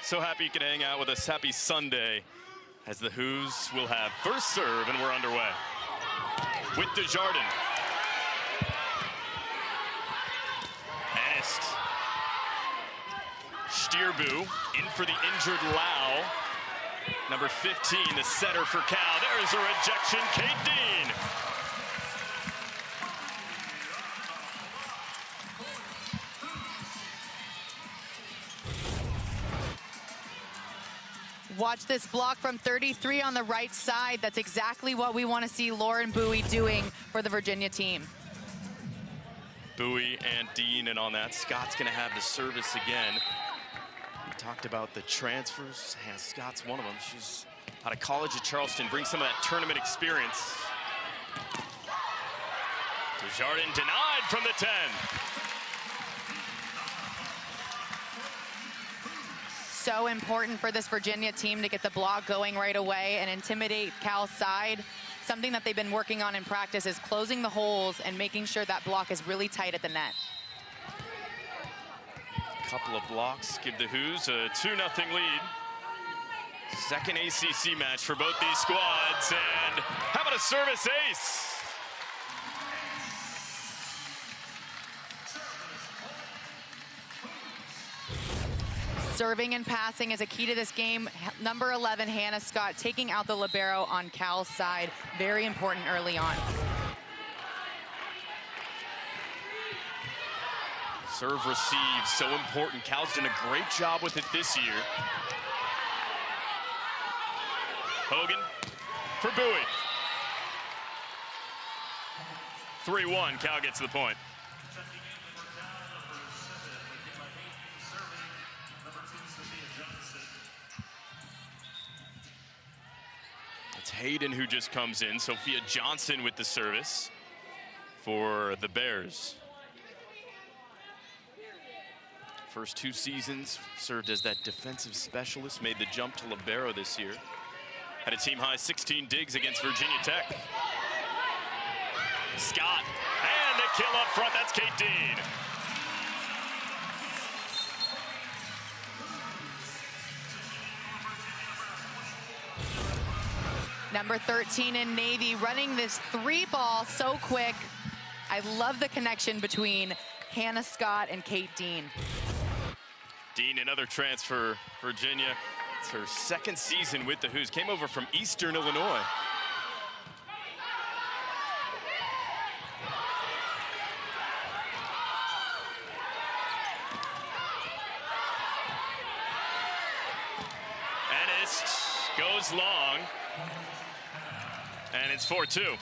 So happy you could hang out with us. Happy Sunday, as the Who's will have first serve, and we're underway. With Desjardins. Ennis. Stierbu in for the injured Lau. Number 15, the setter for Cal. There's a rejection, Kate Dean. Watch this block from 33 on the right side. That's exactly what we want to see Lauren Bowie doing for the Virginia team. Bowie and Dean, and on that, Scott's going to have the service again. We talked about the transfers. Hannah Scott's one of them. She's out of college at Charleston, brings some of that tournament experience. Desjardins denied from the 10. So important for this Virginia team to get the block going right away and intimidate Cal's side. Something that they've been working on in practice is closing the holes and making sure that block is really tight at the net. Couple of blocks give the Who's a 2-0 lead. Second ACC match for both these squads, and how about a service ace? Serving and passing is a key to this game. Number 11, Hannah Scott, taking out the libero on Cal's side. Very important early on. Serve receive, so important. Cal's done a great job with it this year. Hogan for Bowie. 3-1, Cal gets the point. It's Hayden who just comes in. Sophia Johnson with the service for the Bears. First 2 seasons served as that defensive specialist, made the jump to libero this year. Had a team high 16 digs against Virginia Tech. Scott, and the kill up front, that's Kate Dean. Number 13 in Navy running this 3-ball so quick. I love the connection between Hannah Scott and Kate Dean. Dean, another transfer, Virginia. It's her second season with the Who's. Came over from Eastern Illinois. Ennis goes long. And it's 4-2.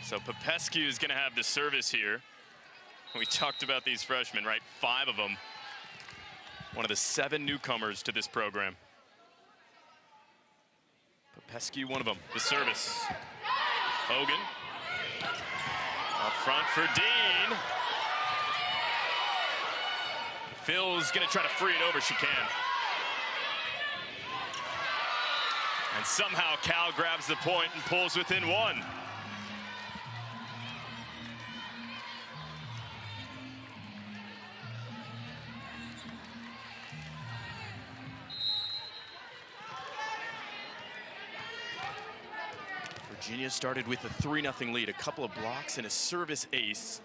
So Popescu is going to have the service here. We talked about these freshmen, right? 5 of them. One of the 7 newcomers to this program. Popescu, one of them. The service. Hogan. Up front for Dean. Phil's going to try to free it over. She can. And somehow Cal grabs the point and pulls within 1. Virginia started with a 3-0 lead, a couple of blocks and a service ace.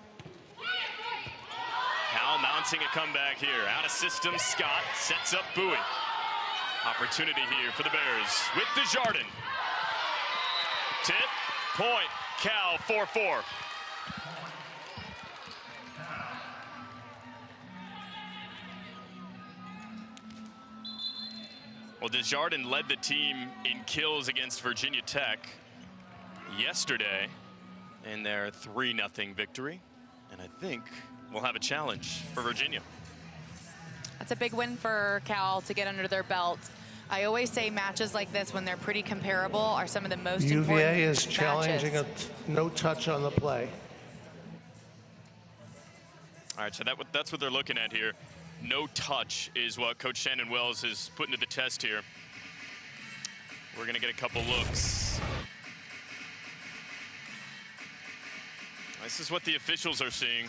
Cal mounting a comeback here. Out of system, Scott sets up Bowie. Opportunity here for the Bears with Desjardins. Tip, point, Cal 4-4. Well, Desjardins led the team in kills against Virginia Tech yesterday in their 3-0 victory. And I think we'll have a challenge for Virginia. That's a big win for Cal to get under their belt. I always say matches like this, when they're pretty comparable, are some of the most important UVA is matches. challenging a no touch on the play. All right, so that's what they're looking at here. No touch is what Coach Shannon Wells is putting to the test here. We're going to get a couple looks. This is what the officials are seeing.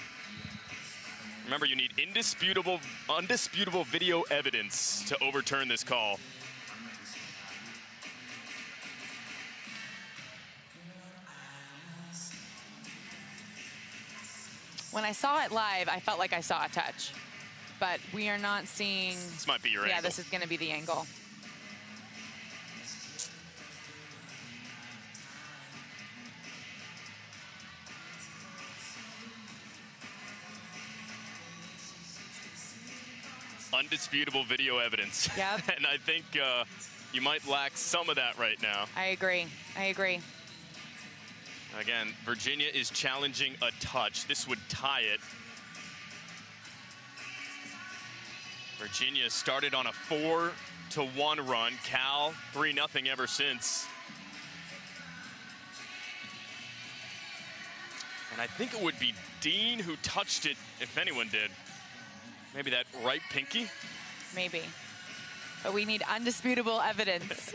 Remember, you need undisputable video evidence to overturn this call. When I saw it live, I felt like I saw a touch. But we are not seeing... This might be your angle. Yeah, this is going to be the angle. Undisputable video evidence. Yep. And I think you might lack some of that right now. I agree. I agree. Again, Virginia is challenging a touch. This would tie it. Virginia started on a 4-1 run. Cal 3-0 ever since. And I think it would be Dean who touched it, if anyone did. Maybe that right pinky? Maybe. But we need undisputable evidence.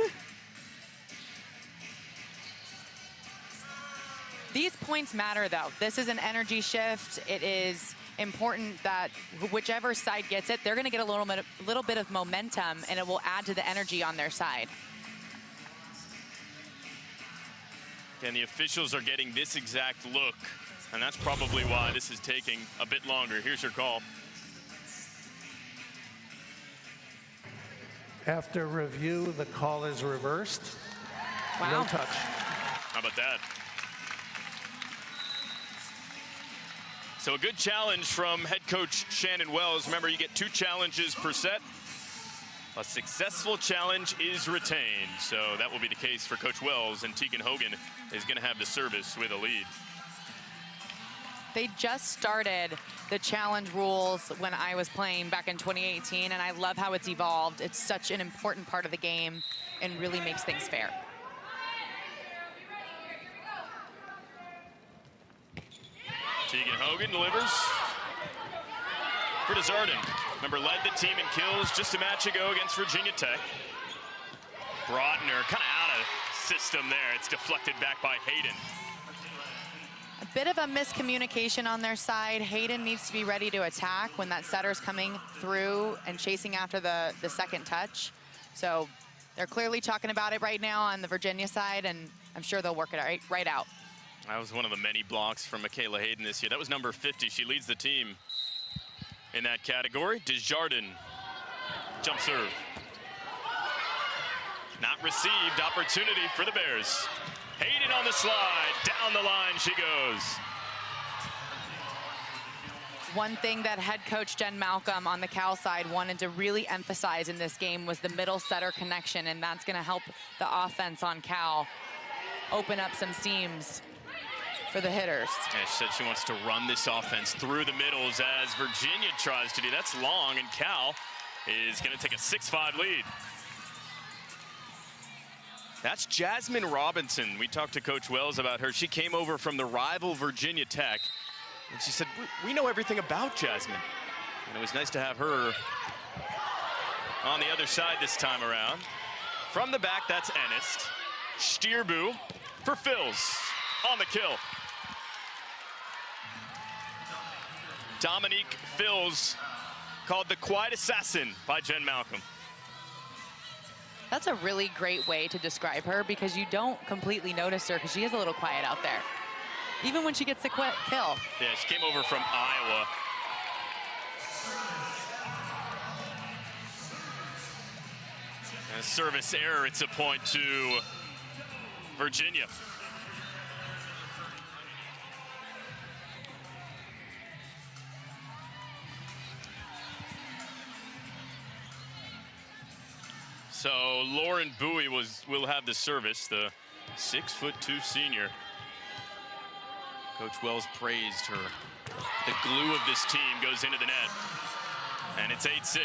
These points matter, though. This is an energy shift. It is important that whichever side gets it, they're going to get a little bit of momentum, and it will add to the energy on their side. And the officials are getting this exact look, and that's probably why this is taking a bit longer. Here's your call. After review, the call is reversed. Wow. No touch. How about that? So a good challenge from head coach Shannon Wells. Remember, you get 2 challenges per set. A successful challenge is retained. So that will be the case for Coach Wells, and Tegan Hogan is going to have the service with a lead. They just started the challenge rules when I was playing back in 2018, and I love how it's evolved. It's such an important part of the game and really makes things fair. Tegan Hogan delivers for Desjardins. Remember, led the team in kills just a match ago against Virginia Tech. Brodner kind of out of system there. It's deflected back by Hayden. A bit of a miscommunication on their side. Hayden needs to be ready to attack when that setter's coming through and chasing after the second touch. So they're clearly talking about it right now on the Virginia side, and I'm sure they'll work it right out. That was one of the many blocks from Michaela Hayden this year. That was number 50. She leads the team in that category. Desjardins, jump serve. Not received, opportunity for the Bears. Hayden on the slide, down the line she goes. One thing that head coach Jen Malcolm on the Cal side wanted to really emphasize in this game was the middle setter connection, and that's going to help the offense on Cal open up some seams for the hitters. Yeah, she said she wants to run this offense through the middles as Virginia tries to do. That's long, and Cal is going to take a 6-5 lead. That's Jasmine Robinson. We talked to Coach Wells about her. She came over from the rival Virginia Tech, and she said, we know everything about Jasmine. And it was nice to have her on the other side this time around. From the back, that's Ennist. Stierbu for Phils on the kill. Dominique Phils, called the quiet assassin by Jen Malcolm. That's a really great way to describe her, because you don't completely notice her because she is a little quiet out there. Even when she gets the kill. Yeah, she came over from Iowa. And a service error, it's a point to Virginia. So Lauren Bowie will have the service, the 6'2" senior. Coach Wells praised her. The glue of this team goes into the net, and it's 8-6.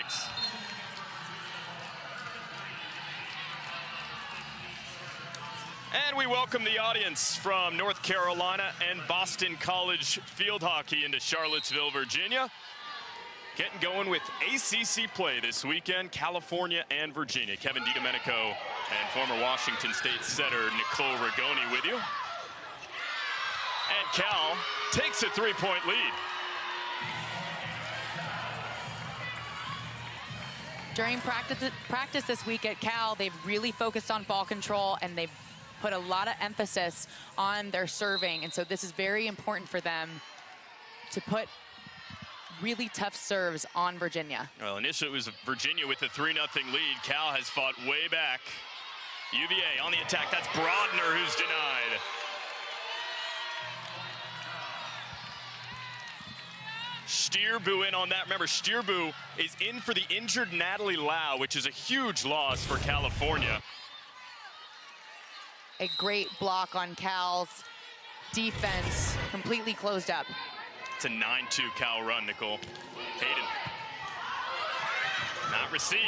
And we welcome the audience from North Carolina and Boston College field hockey into Charlottesville, Virginia. Getting going with ACC play this weekend, California and Virginia. Kevin DiDomenico and former Washington State setter Nicole Rigoni with you. And Cal takes a 3-point lead. During practice this week at Cal, they've really focused on ball control, and they've put a lot of emphasis on their serving. And so this is very important for them to put really tough serves on Virginia. Well, initially it was Virginia with a 3-0 lead. Cal has fought way back. UVA on the attack. That's Brodner who's denied. Stierbu in on that. Remember, Stierbu is in for the injured Natalie Lau, which is a huge loss for California. A great block on Cal's defense, completely closed up. It's a 9-2 Cal run, Nicole. Hayden. Not received.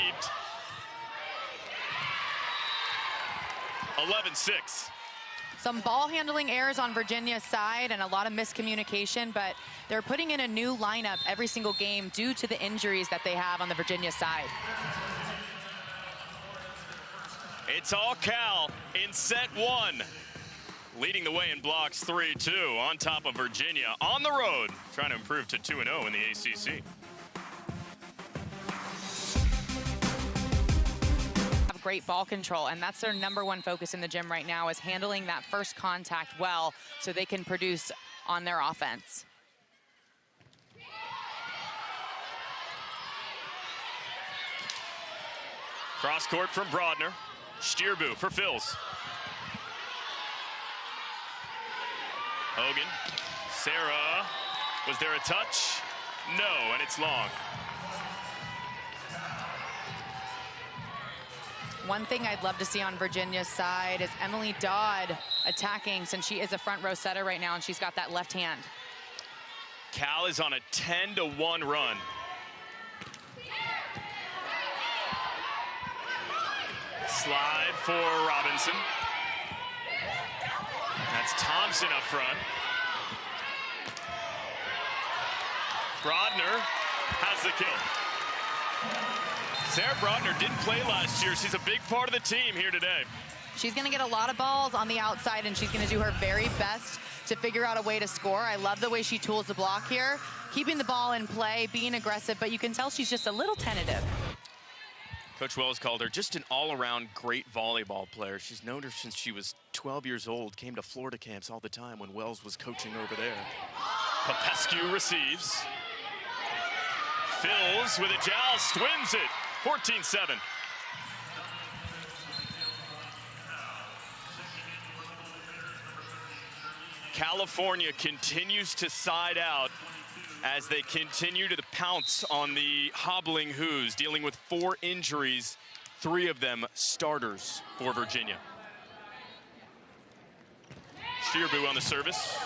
11-6. Some ball handling errors on Virginia's side and a lot of miscommunication, but they're putting in a new lineup every single game due to the injuries that they have on the Virginia side. It's all Cal in set 1. Leading the way in blocks 3-2 on top of Virginia on the road, trying to improve to 2-0 in the ACC. Have great ball control, and that's their #1 focus in the gym right now, is handling that first contact well so they can produce on their offense. Cross court from Brodner. Stierbu for Phils. Hogan. Sarah. Was there a touch? No, and it's long. One thing I'd love to see on Virginia's side is Emily Dodd attacking, since she is a front row setter right now and she's got that left hand. Cal is on a 10-1 run. Slide for Robinson. That's Thompson up front. Brodner has the kill. Sarah Brodner didn't play last year. She's a big part of the team here today. She's going to get a lot of balls on the outside, and she's going to do her very best to figure out a way to score. I love the way she tools the block here, keeping the ball in play, being aggressive, but you can tell she's just a little tentative. Coach Wells called her just an all-around great volleyball player. She's known her since she was 12 years old, came to Florida camps all the time when Wells was coaching over there. Popescu receives. Phils with a joust, wins it, 14-7. California continues to side out as they continue to pounce on the hobbling Who's, dealing with 4 injuries, 3 of them starters for Virginia. Stierbu on the service.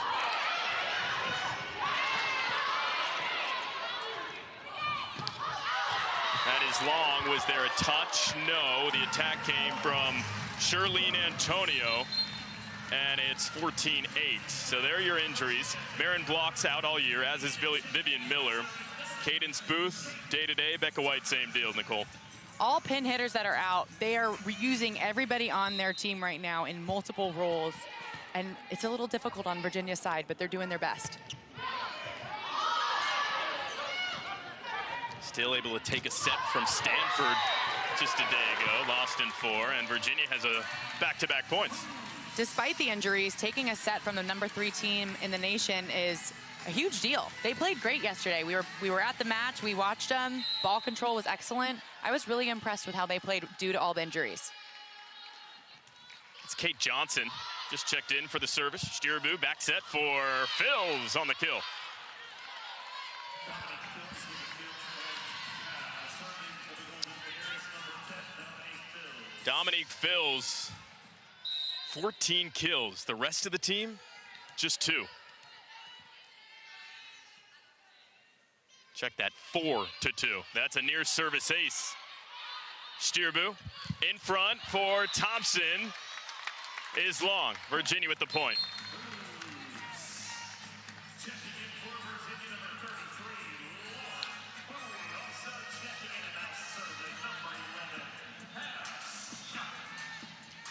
That is long. Was there a touch? No. The attack came from Shirlene Antonio, and it's 14-8. So there are your injuries. Marin Block's out all year, as is Vivian Miller. Cadence Booth, day-to-day. Becca White, same deal, Nicole. All pin hitters that are out, they are using everybody on their team right now in multiple roles. And it's a little difficult on Virginia's side, but they're doing their best. Still able to take a set from Stanford just a day ago, lost in 4, and Virginia has a back-to-back points. Despite the injuries, taking a set from the #3 team in the nation is a huge deal. They played great yesterday. We were at the match, we watched them. Ball control was excellent. I was really impressed with how they played due to all the injuries. It's Kate Johnson, just checked in for the service. Stierbu back set for Phils on the kill. Dominique Phils, 14 kills. The rest of the team, just 2. Check that, 4-2. That's a near service ace. Stierbu in front for Thompson is long. Virginia with the point.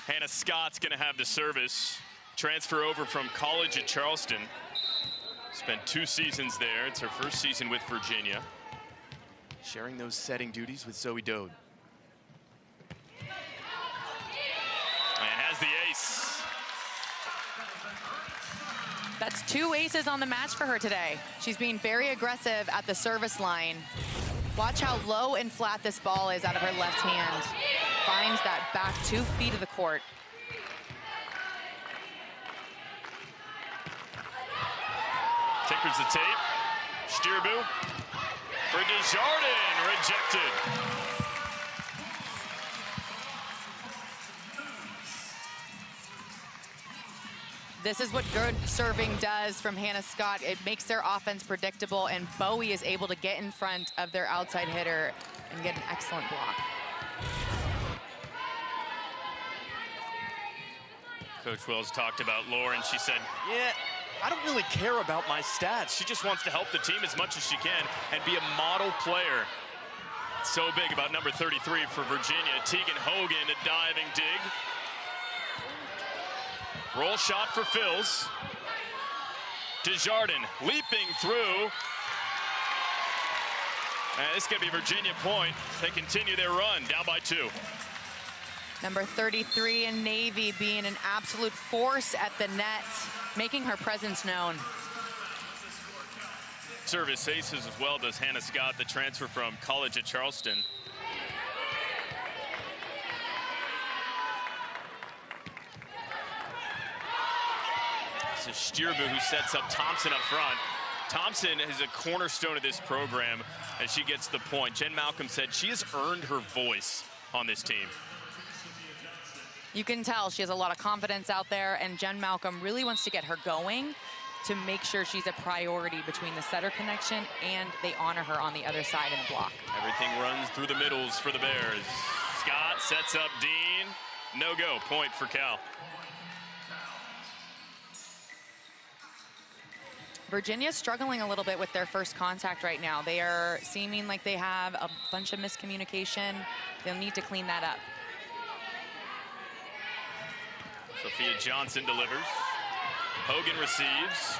Hannah Scott's going to have the service. transfer over from college at Charleston. Spent 2 seasons there. It's her first season with Virginia. Sharing those setting duties with Zoe Dode. And has the ace. That's 2 aces on the match for her today. She's being very aggressive at the service line. Watch how low and flat this ball is out of her left hand. Finds that back 2 feet of the court. Tickers the tape. Stierbu for Desjardins, rejected. This is what good serving does from Hannah Scott. It makes their offense predictable, and Bowie is able to get in front of their outside hitter and get an excellent block. Coach Wells talked about Lauren. She said, yeah, I don't really care about my stats. She just wants to help the team as much as she can and be a model player. It's so big about number 33 for Virginia. Tegan Hogan, a diving dig. Roll shot for Phils. Desjardins leaping through. And this is going to be Virginia point. They continue their run, down by 2. Number 33 in Navy being an absolute force at the net, making her presence known. Service aces as well does Hannah Scott, the transfer from college at Charleston. This is Stierbu who sets up Thompson up front. Thompson is a cornerstone of this program as she gets the point. Jen Malcolm said she has earned her voice on this team. You can tell she has a lot of confidence out there, and Jen Malcolm really wants to get her going to make sure she's a priority between the setter connection and they honor her on the other side in the block. Everything runs through the middles for the Bears. Scott sets up Dean. No go, point for Cal. Virginia's struggling a little bit with their first contact right now. They are seeming like they have a bunch of miscommunication. They'll need to clean that up. Sophia Johnson delivers. Hogan receives.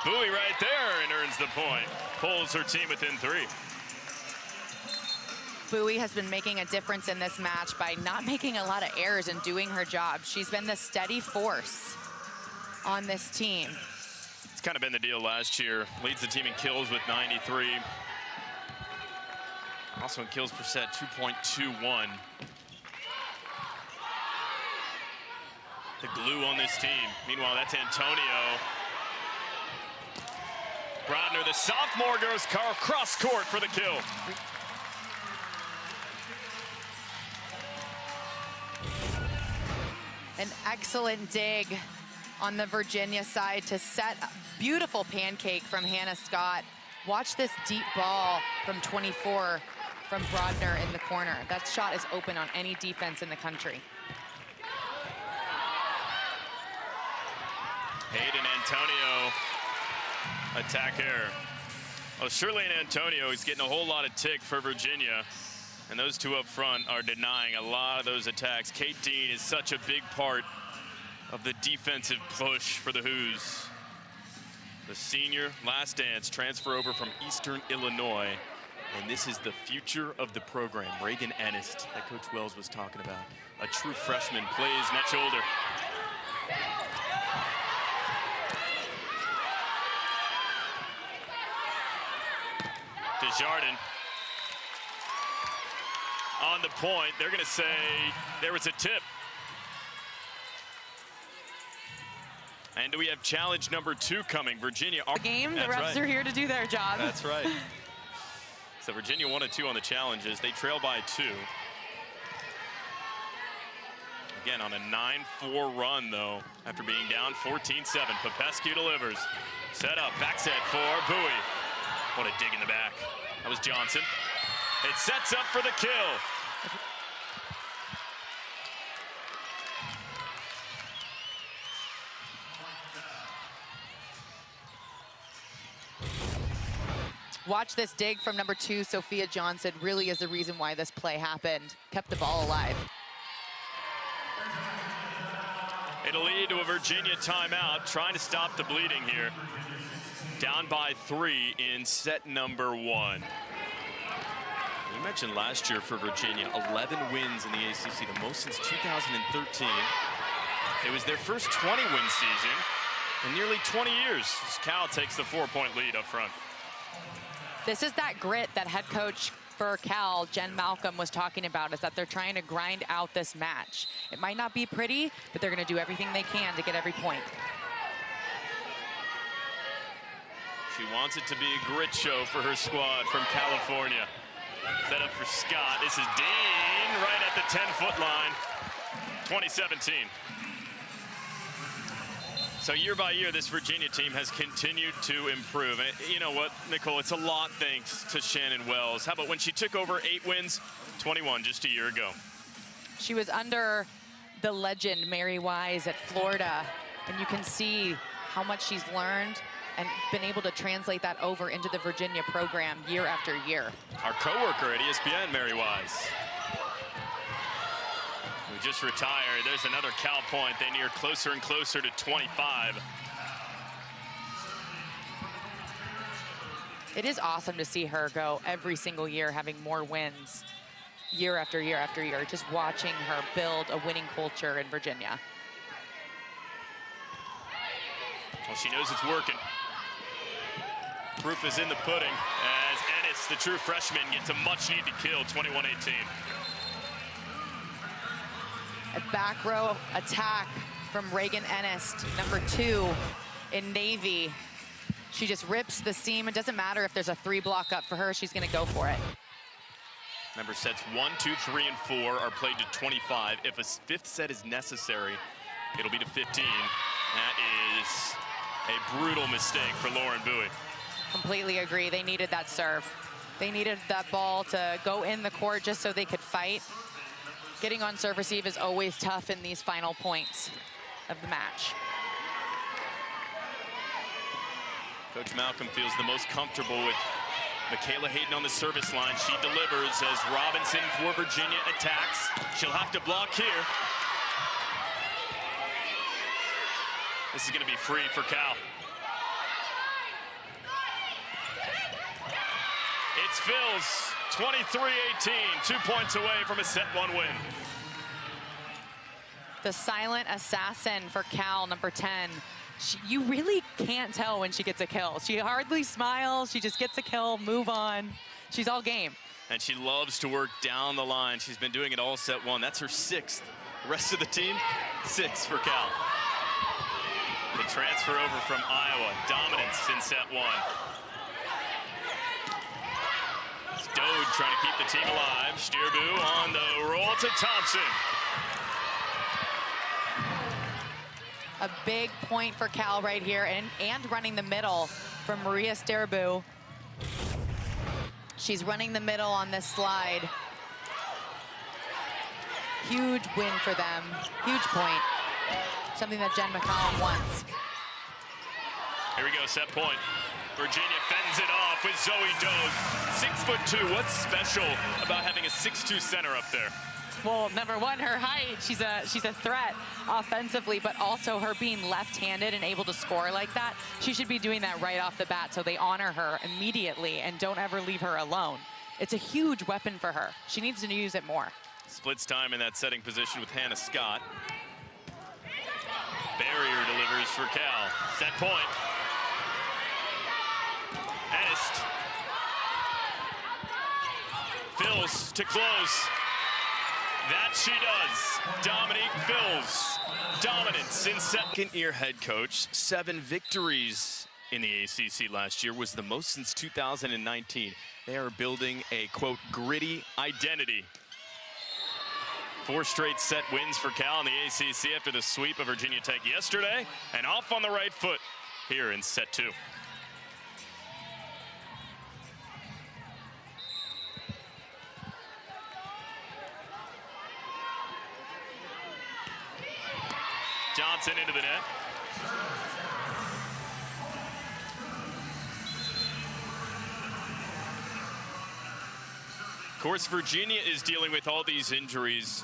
Bowie right there and earns the point. Pulls her team within 3. Bowie has been making a difference in this match by not making a lot of errors and doing her job. She's been the steady force on this team. It's kind of been the deal last year. Leads the team in kills with 93. Also in kills per set, 2.21. The glue on this team. Meanwhile, that's Antonio. Brodner, the sophomore, goes cross court for the kill. An excellent dig on the Virginia side to set a beautiful pancake from Hannah Scott. Watch this deep ball from 24 from Brodner in the corner. That shot is open on any defense in the country. Hayden Antonio, attack error. Well, Shirley and Antonio is getting a whole lot of tick for Virginia. And those two up front are denying a lot of those attacks. Kate Dean is such a big part of the defensive push for the Hoos. The senior last dance transfer over from Eastern Illinois. And this is the future of the program. Reagan Ennis, that Coach Wells was talking about. A true freshman, plays net shoulder. Desjardins on the point. They're going to say there was a tip. And do we have challenge number 2 coming? Virginia. Game, the refs are here to do their job. That's right. So Virginia 1-2 on the challenges. They trail by 2. Again, on a 9-4 run, though, after being down 14-7. Popescu delivers. Set up, back set for Bowie. What a dig in the back. That was Johnson. It sets up for the kill. Watch this dig from number 2, Sophia Johnson, really is the reason why this play happened. Kept the ball alive. It'll lead to a Virginia timeout, trying to stop the bleeding here. Down by 3 in set number 1. You mentioned last year for Virginia, 11 wins in the ACC, the most since 2013. It was their first 20-win season in nearly 20 years as Cal takes the 4-point lead up front. This is that grit that head coach for Cal, Jen Malcolm, was talking about, is that they're trying to grind out this match. It might not be pretty, but they're going to do everything they can to get every point. She wants it to be a grit show for her squad from California. Set up for Scott. This is Dean right at the 10-foot line. 2017. So year by year, this Virginia team has continued to improve. And you know what, Nicole, it's a lot thanks to Shannon Wells. How about when she took over 8 wins, 21 just a year ago? She was under the legend, Mary Wise, at Florida. And you can see how much she's learned and been able to translate that over into the Virginia program year after year. Our coworker at ESPN, Mary Wise, who just retired. There's another Cal point. They near closer and closer to 25. It is awesome to see her go every single year, having more wins year after year after year, just watching her build a winning culture in Virginia. Well, she knows it's working. Proof is in the pudding as Ennis, the true freshman, gets a much-needed kill, 21-18. A back row attack from Reagan Ennis, number 2 in Navy. She just rips the seam. It doesn't matter if there's a 3-block up for her, she's going to go for it. Remember, sets 1, 2, 3, and 4 are played to 25. If a 5th set is necessary, it'll be to 15. That is a brutal mistake for Lauren Bowie. Completely agree. They needed that serve. They needed that ball to go in the court just so they could fight. Getting on serve receive is always tough in these final points of the match. Coach Malcolm feels the most comfortable with Michaela Hayden on the service line. She delivers as Robinson for Virginia attacks. She'll have to block here. This is going to be free for Cal. It's Phil's 23-18, 2 points away from a set 1 win. The silent assassin for Cal, number 10. You really can't tell when she gets a kill. She hardly smiles. She just gets a kill, move on. She's all game. And she loves to work down the line. She's been doing it all set 1. That's her 6th. The rest of the team, 6 for Cal. The transfer over from Iowa. Dominance in set 1. Dode trying to keep the team alive. Steerbu on the roll to Thompson. A big point for Cal right here, and running the middle from Maria Steerbu. She's running the middle on this slide. Huge win for them. Huge point. Something that Jen McCollum wants. Here we go, set point. Virginia fends it off with Zoe Dode. 6'2". What's special about having a 6'2" center up there? Well, number one, her height. She's a threat offensively, but also her being left-handed and able to score like that. She should be doing that right off the bat, so they honor her immediately and don't ever leave her alone. It's a huge weapon for her. She needs to use it more. Splits time in that setting position with Hannah Scott. Barrier delivers for Cal. Set point. Ennis. Phils to close. That she does. Dominique Phils. Dominance in second-year head coach. 7 victories in the ACC last year was the most since 2019. They are building a, quote, gritty identity. 4 straight set wins for Cal in the ACC after the sweep of Virginia Tech yesterday, and off on the right foot here in set 2. Johnson into the net. Of course, Virginia is dealing with all these injuries.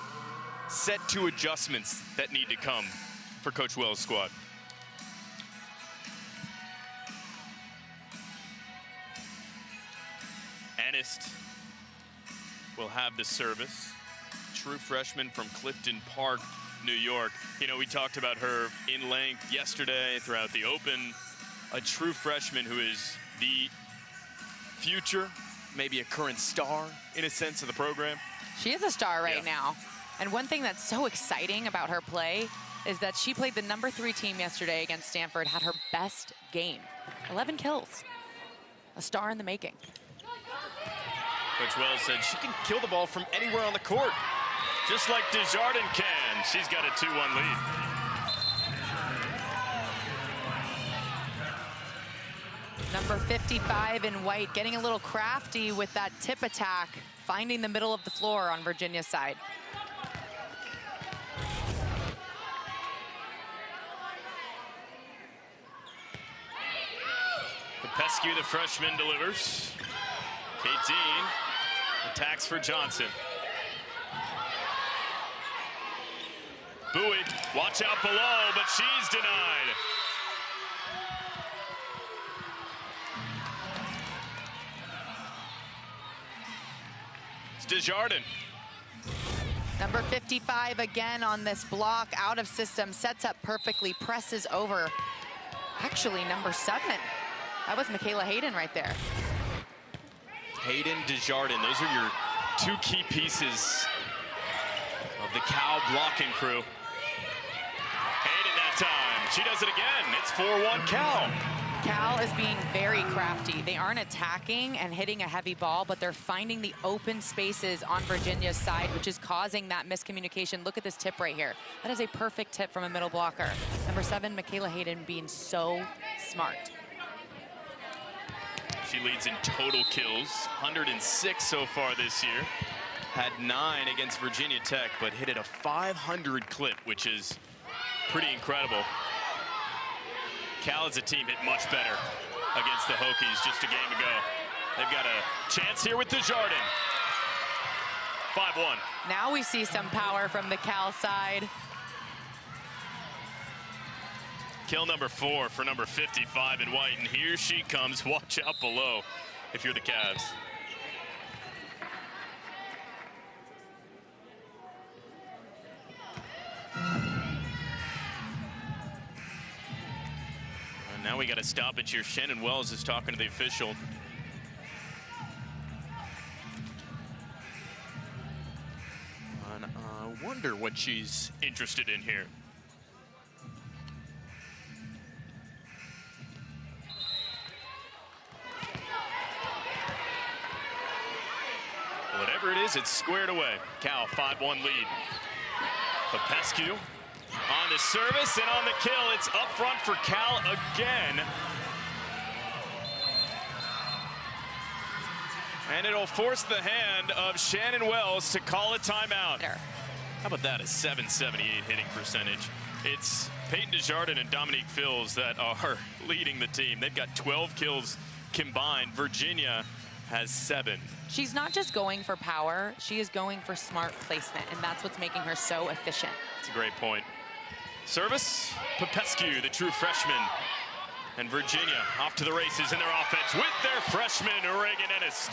Set 2 adjustments that need to come. for Coach Wells' squad. Ennis will have the service. True freshman from Clifton Park, New York. You know, we talked about her in length yesterday throughout the Open. A true freshman who is the future, maybe a current star in a sense of the program. She is a star right now. And one thing that's so exciting about her play is that she played the #3 team yesterday against Stanford, had her best game. 11 kills. A star in the making. Coach Wells said she can kill the ball from anywhere on the court, just like Desjardins can. She's got a 2-1 lead. Number 55 in white, getting a little crafty with that tip attack, finding the middle of the floor on Virginia's side. Pescu, the freshman, delivers. Kate Dean attacks for Johnson. Bowie, watch out below, but she's denied. It's Desjardins. Number 55 again on this block, out of system, sets up perfectly, presses over. Actually, number 7. That was Michaela Hayden right there. Hayden, Desjardins, those are your 2 key pieces of the Cal blocking crew. Hayden that time, she does it again. It's 4-1 Cal. Cal is being very crafty. They aren't attacking and hitting a heavy ball, but they're finding the open spaces on Virginia's side, which is causing that miscommunication. Look at this tip right here. That is a perfect tip from a middle blocker. Number 7, Michaela Hayden, being so smart. She leads in total kills, 106 so far this year. Had 9 against Virginia Tech, but hit at a 500 clip, which is pretty incredible. Cal as a team hit much better against the Hokies just a game ago. They've got a chance here with Desjardins. 5-1. Now we see some power from the Cal side. Kill number 4 for number 55 in white, and here she comes. Watch out below if you're the Cavs. And now we got to stop it here. Shannon Wells is talking to the official. And I wonder what she's interested in here. Whatever it is, it's squared away. Cal, 5-1 lead. Pescu on the service and on the kill. It's up front for Cal again. And it'll force the hand of Shannon Wells to call a timeout. How about that, a 778 hitting percentage? It's Peyton Desjardins and Dominique Fils that are leading the team. They've got 12 kills combined. Virginia has 7. She's not just going for power, she is going for smart placement, and that's what's making her so efficient. That's a great point. Service, Pescu, the true freshman. And Virginia off to the races in their offense with their freshman, Reagan Ennis.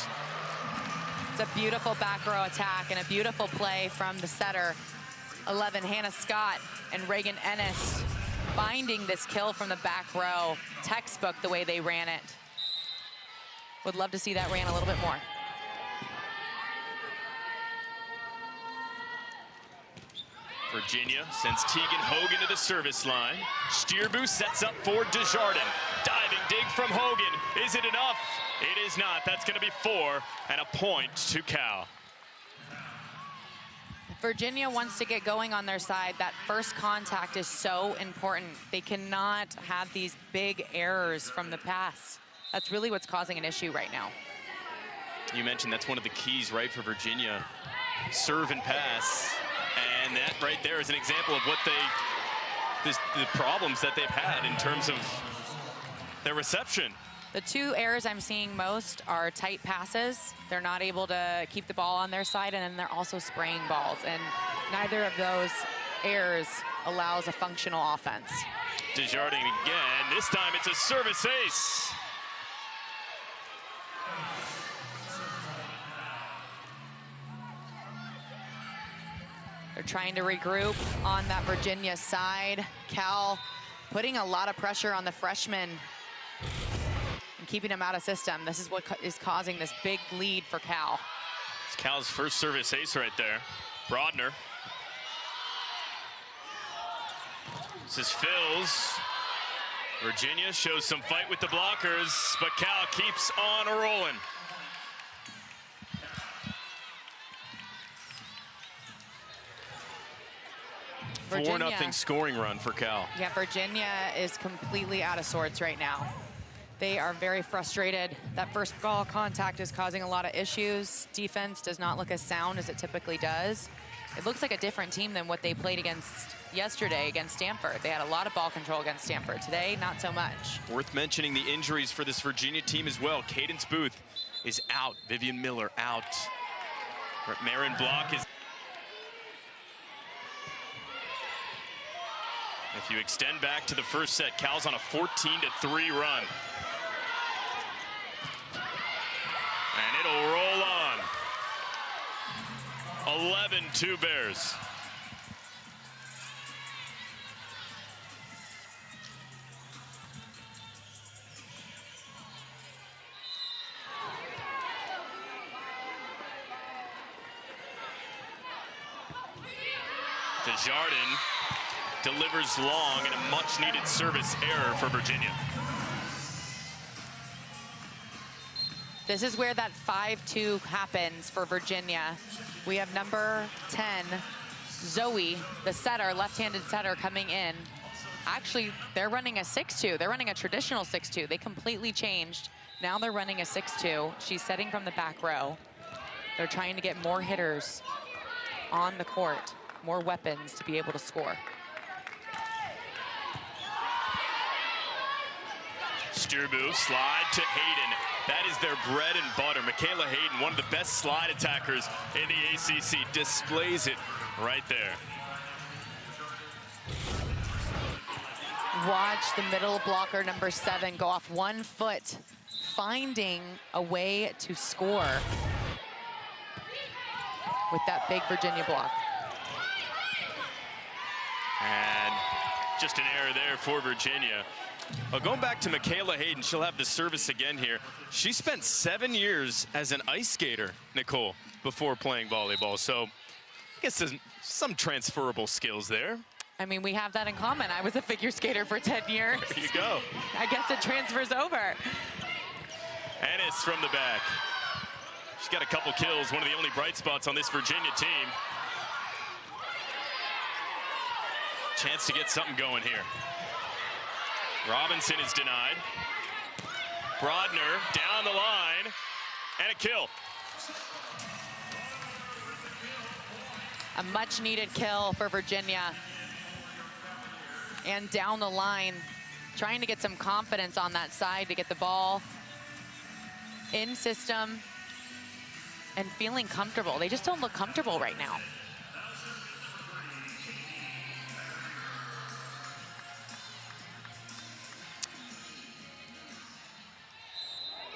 It's a beautiful back row attack and a beautiful play from the setter. 11, Hannah Scott and Reagan Ennis finding this kill from the back row. Textbook the way they ran it. Would love to see that ran a little bit more. Virginia sends Tegan Hogan to the service line. Stierbu sets up for Desjardins. Diving dig from Hogan. Is it enough? It is not. That's going to be 4 and a point to Cal. Virginia wants to get going on their side. That first contact is so important. They cannot have these big errors from the pass. That's really what's causing an issue right now. You mentioned that's one of the keys, right, for Virginia. Serve and pass. And that right there is an example of what the problems that they've had in terms of their reception. The 2 errors I'm seeing most are tight passes. They're not able to keep the ball on their side, and then they're also spraying balls. And neither of those errors allows a functional offense. Desjardins again. This time it's a service ace. They're trying to regroup on that Virginia side. Cal putting a lot of pressure on the freshman and keeping him out of system. This is what is causing this big lead for Cal. It's Cal's first service ace right there. Brodner. This is Phil's. Virginia shows some fight with the blockers, but Cal keeps on rolling. Virginia. 4-0 scoring run for Cal. Yeah, Virginia is completely out of sorts right now. They are very frustrated. That first ball contact is causing a lot of issues. Defense does not look as sound as it typically does. It looks like a different team than what they played against yesterday against Stanford. They had a lot of ball control against Stanford. Today, not so much. Worth mentioning the injuries for this Virginia team as well. Cadence Booth is out. Vivian Miller out. Marin Block is... If you extend back to the first set, Cal's on a 14-3 run. And it'll roll on. 11-2 Bears. Desjardins delivers long and a much-needed service error for Virginia. This is where that 5-2 happens for Virginia. We have number 10, Zoe, the setter, left-handed setter coming in. Actually, they're running a 6-2. They're running a traditional 6-2. They completely changed. Now they're running a 6-2. She's setting from the back row. They're trying to get more hitters on the court, more weapons to be able to score. Sturbu, slide to Hayden. That is their bread and butter. Michaela Hayden, one of the best slide attackers in the ACC, displays it right there. Watch the middle blocker, number 7, go off 1 foot, finding a way to score with that big Virginia block. And just an error there for Virginia. Going back to Michaela Hayden, she'll have the service again here. She spent 7 years as an ice skater, Nicole, before playing volleyball. So I guess there's some transferable skills there. I mean, we have that in common. I was a figure skater for 10 years. There you go. I guess it transfers over. Ennis from the back. She's got a couple kills, one of the only bright spots on this Virginia team. Chance to get something going here. Robinson is denied. Brodner down the line, and a kill. A much-needed kill for Virginia. And down the line, trying to get some confidence on that side to get the ball in system and feeling comfortable. They just don't look comfortable right now.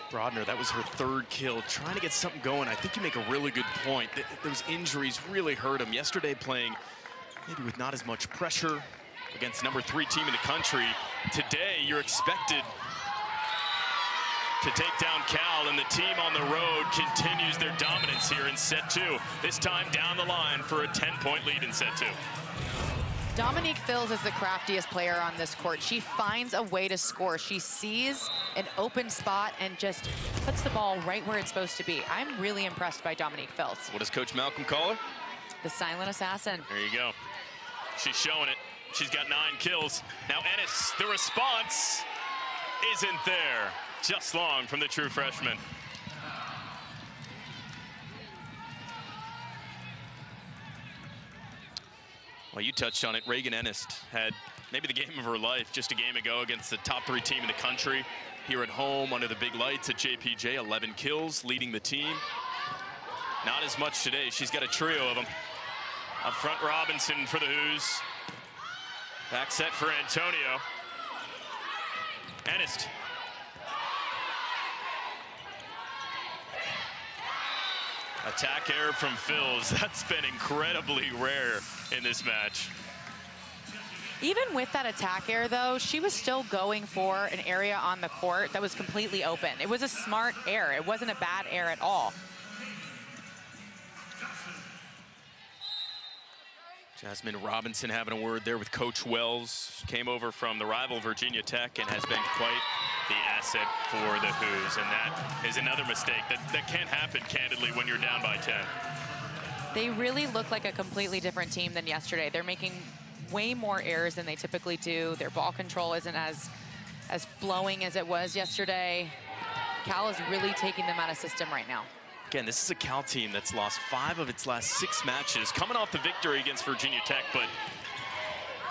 Brodner, that was her 3rd kill, trying to get something going. I think you make a really good point. Those injuries really hurt him. Yesterday playing maybe with not as much pressure against number 3 team in the country. Today, you're expected to take down Cal, and the team on the road continues their dominance here in set 2. This time down the line for a 10-point lead in set 2. Dominique Phils is the craftiest player on this court. She finds a way to score. She sees an open spot and just puts the ball right where it's supposed to be. I'm really impressed by Dominique Phils. What does Coach Malcolm call her? The silent assassin. There you go. She's showing it. She's got 9 kills. Now Ennis, the response isn't there. Just long from the true freshman. Well, you touched on it. Reagan Ennis had maybe the game of her life just a game ago against the top 3 team in the country. Here at home under the big lights at JPJ, 11 kills, leading the team. Not as much today. She's got a trio of them. Up front, Robinson for the Hoos. Back set for Antonio. Ennist. Attack error from Phils. That's been incredibly rare in this match. Even with that attack error, though, she was still going for an area on the court that was completely open. It was a smart error. It wasn't a bad error at all. Jasmine Robinson having a word there with Coach Wells. She came over from the rival Virginia Tech and has been quite the asset for the Hoos. And that is another mistake that can't happen, candidly, when you're down by 10. They really look like a completely different team than yesterday. They're making way more errors than they typically do. Their ball control isn't as flowing as it was yesterday. Cal is really taking them out of system right now. Again, this is a Cal team that's lost 5 of its last 6 matches, coming off the victory against Virginia Tech, but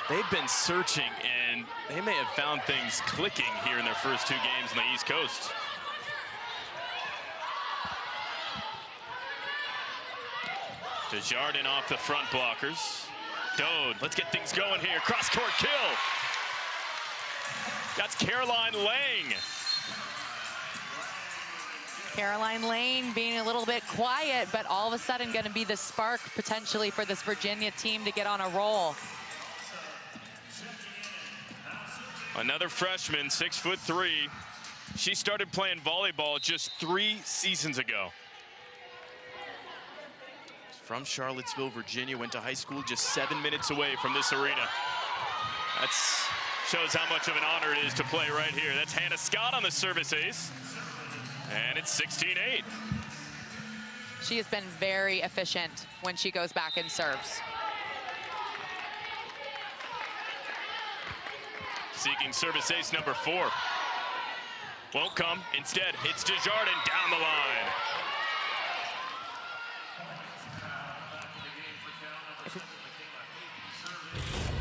they've been searching, and they may have found things clicking here in their first 2 games on the East Coast. Desjardins off the front blockers. Dode, let's get things going here. Cross-court kill. That's Caroline Lang. Caroline Lane being a little bit quiet, but all of a sudden going to be the spark potentially for this Virginia team to get on a roll. Another freshman, 6'3". She started playing volleyball just 3 seasons ago. From Charlottesville, Virginia, went to high school just 7 minutes away from this arena. That shows how much of an honor it is to play right here. That's Hannah Scott on the service ace. And it's 16-8. She has been very efficient when she goes back and serves. Seeking service ace number 4. Won't come. Instead, it's Desjardins down the line.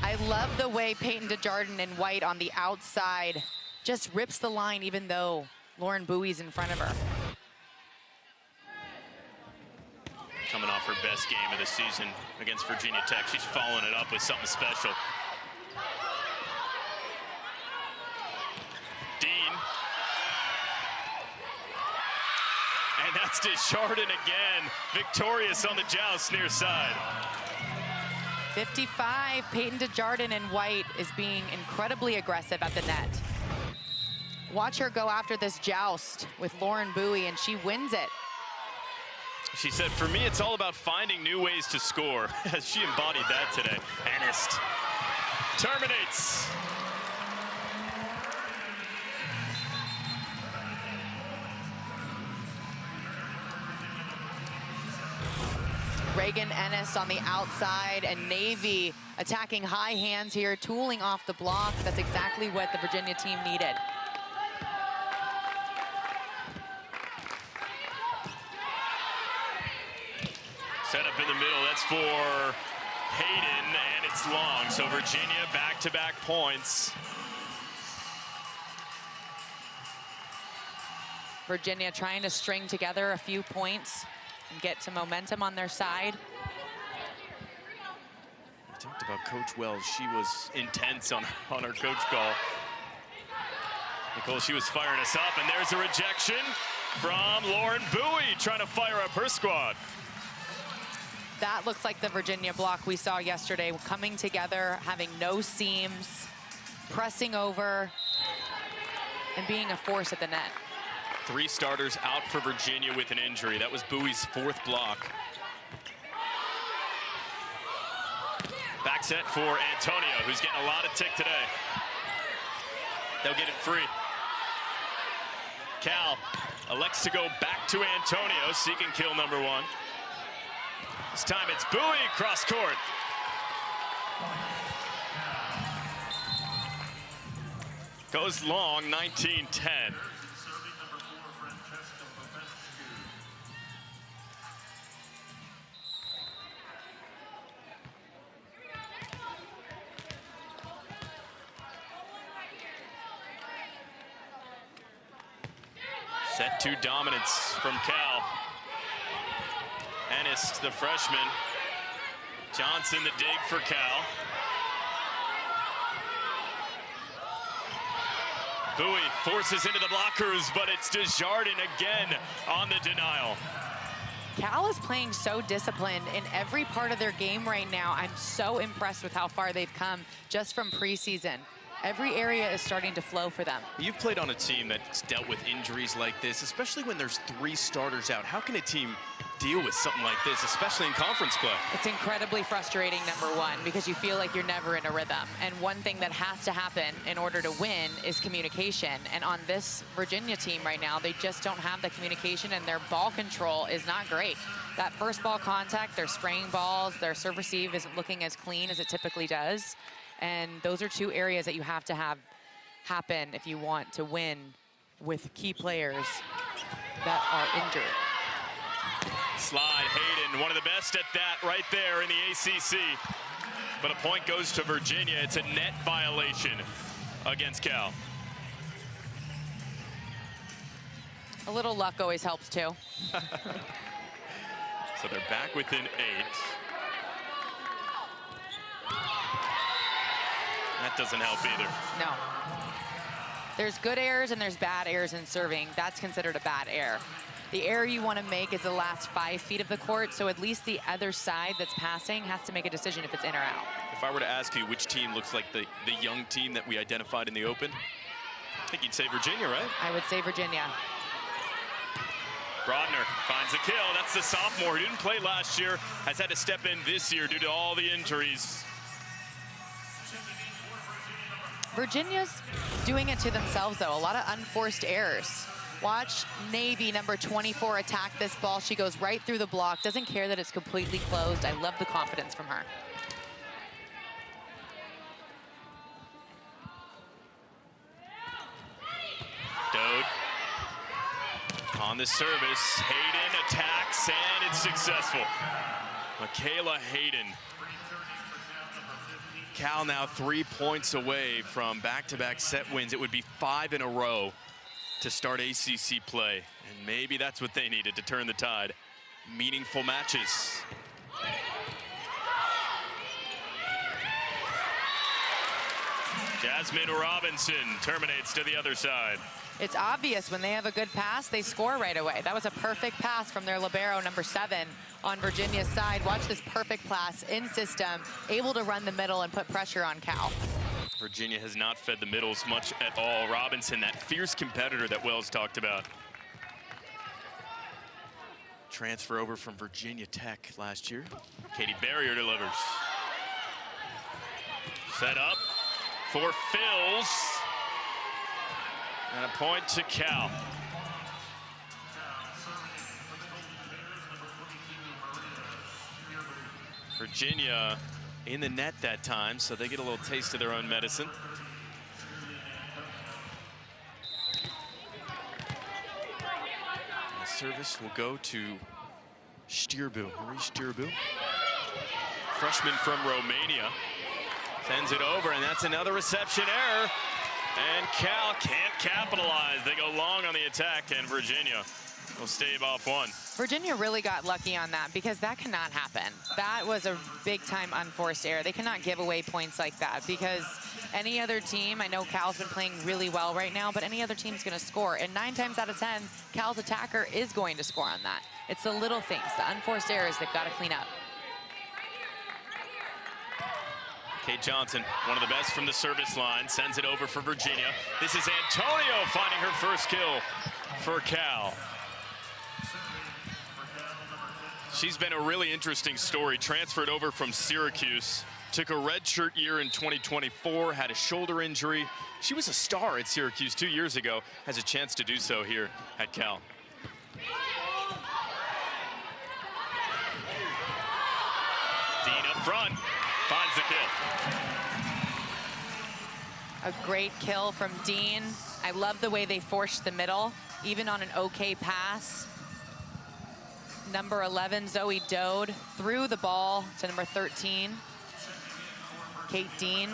I love the way Peyton Desjardins in white on the outside just rips the line even though Lauren Bowie's in front of her. Coming off her best game of the season against Virginia Tech. She's following it up with something special. Dean. And that's Desjardins again. Victorious on the joust near side. 55, Peyton Desjardins in white is being incredibly aggressive at the net. Watch her go after this joust with Lauren Bowie, and she wins it. She said, for me, it's all about finding new ways to score. She embodied that today. Ennist terminates. Reagan Ennist on the outside, and Navy attacking high hands here, tooling off the block. That's exactly what the Virginia team needed. Set up in the middle, that's for Hayden, and it's long. So Virginia back-to-back points. Virginia trying to string together a few points and get some momentum on their side. We talked about Coach Wells. She was intense on her coach call. Nicole, she was firing us up, and there's a rejection from Lauren Bowie trying to fire up her squad. That looks like the Virginia block we saw yesterday, coming together, having no seams, pressing over, and being a force at the net. 3 starters out for Virginia with an injury. That was Bowie's 4th block. Back set for Antonio, who's getting a lot of tick today. They'll get it free. Cal elects to go back to Antonio, seeking kill number 1. This time it's Bowie cross court. Goes long, 19-10. Set 2 dominance from Cal. Ennist, the freshman, Johnson the dig for Cal. Bowie forces into the blockers, but it's Desjardins again on the denial. Cal is playing so disciplined in every part of their game right now. I'm so impressed with how far they've come just from preseason. Every area is starting to flow for them. You've played on a team that's dealt with injuries like this, especially when there's 3 starters out. How can a team deal with something like this, especially in conference play? It's incredibly frustrating, number one, because you feel like you're never in a rhythm. And one thing that has to happen in order to win is communication. And on this Virginia team right now, they just don't have the communication, and their ball control is not great. That first ball contact, they're spraying balls, their serve receive isn't looking as clean as it typically does. And those are 2 areas that you have to have happen if you want to win with key players that are injured. Slide, Hayden, one of the best at that right there in the ACC. But a point goes to Virginia. It's a net violation against Cal. A little luck always helps too. So they're back within 8. That doesn't help either. No. There's good errors and there's bad errors in serving. That's considered a bad error. The error you want to make is the last 5 feet of the court, so at least the other side that's passing has to make a decision if it's in or out. If I were to ask you which team looks like the young team that we identified in the Open, I think you'd say Virginia, right? I would say Virginia. Brodner finds the kill. That's the sophomore who didn't play last year, has had to step in this year due to all the injuries. Virginia's doing it to themselves, though. A lot of unforced errors. Watch Navy, number 24, attack this ball. She goes right through the block, doesn't care that it's completely closed. I love the confidence from her. Dode on the service. Hayden attacks, and it's successful. Michaela Hayden. Cal now 3 points away from back-to-back set wins. It would be 5 in a row to start ACC play, and maybe that's what they needed to turn the tide. Meaningful matches. Jasmine Robinson terminates to the other side. It's obvious when they have a good pass, they score right away. That was a perfect pass from their libero, number 7, on Virginia's side. Watch this perfect pass in system, able to run the middle and put pressure on Cal. Virginia has not fed the middles much at all. Robinson, that fierce competitor that Wells talked about. Transfer over from Virginia Tech last year. Katie Barrier delivers. Set up for Phils. And a point to Cal. Virginia in the net that time, so they get a little taste of their own medicine. The service will go to Stirbu, Marie Stirbu. Freshman from Romania. Sends it over, and that's another reception error. And Cal can't capitalize. They go long on the attack, and Virginia will stave off one. Virginia really got lucky on that because that cannot happen. That was a big-time unforced error. They cannot give away points like that because any other team, I know Cal's been playing really well right now, but any other team's going to score. And 9 times out of 10, Cal's attacker is going to score on that. It's the little things, the unforced errors they've got to clean up. Kate Johnson, one of the best from the service line, sends it over for Virginia. This is Antonio finding her first kill for Cal. She's been a really interesting story. Transferred over from Syracuse, took a redshirt year in 2024, had a shoulder injury. She was a star at Syracuse 2 years ago, has a chance to do so here at Cal. Dean up front, finds the kill. A great kill from Dean. I love the way they forced the middle, even on an okay pass. Number 11, Zoe Dode, threw the ball to number 13, Kate Dean.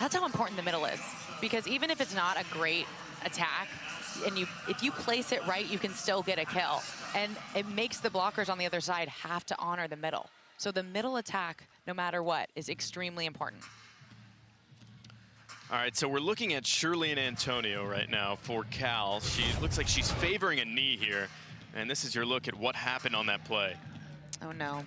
That's how important the middle is, because even if it's not a great attack, and if you place it right, you can still get a kill. And it makes the blockers on the other side have to honor the middle. So the middle attack, no matter what, is extremely important. All right, so we're looking at Shirley and Antonio right now for Cal. She looks like she's favoring a knee here. And this is your look at what happened on that play. Oh, no.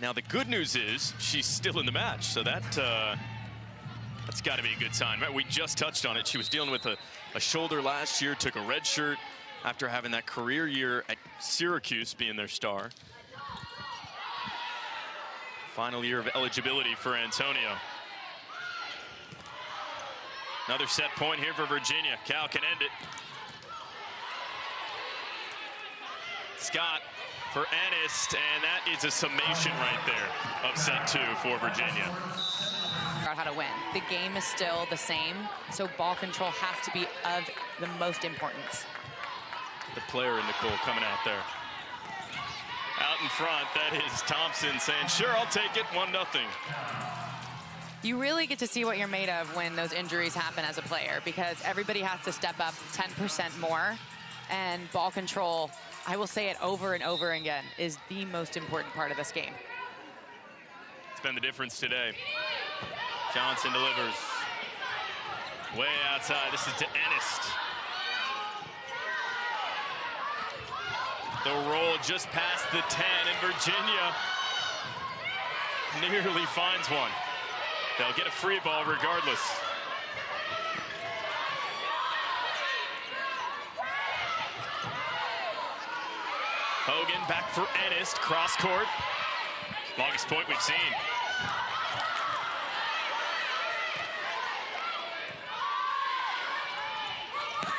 Now, the good news is she's still in the match, so that's got to be a good sign. Right? We just touched on it. She was dealing with a shoulder last year, took a red shirt after having that career year at Syracuse being their star. Final year of eligibility for Antonio. Another set point here for Virginia. Cal can end it. Scott for Ennis, and that is a summation right there of set 2 for Virginia. How to win. The game is still the same, so ball control has to be of the most importance. The player in Nicole coming out there. Out in front, that is Thompson saying, sure, I'll take it, 1-0. You really get to see what you're made of when those injuries happen as a player, because everybody has to step up 10% more, and ball control, I will say it over and over again, is the most important part of this game. It's been the difference today. Johnson delivers. Way outside, this is to Ennis. The roll just past the 10, and Virginia nearly finds one. They'll get a free ball regardless. Hogan back for Ennis, cross court. Longest point we've seen.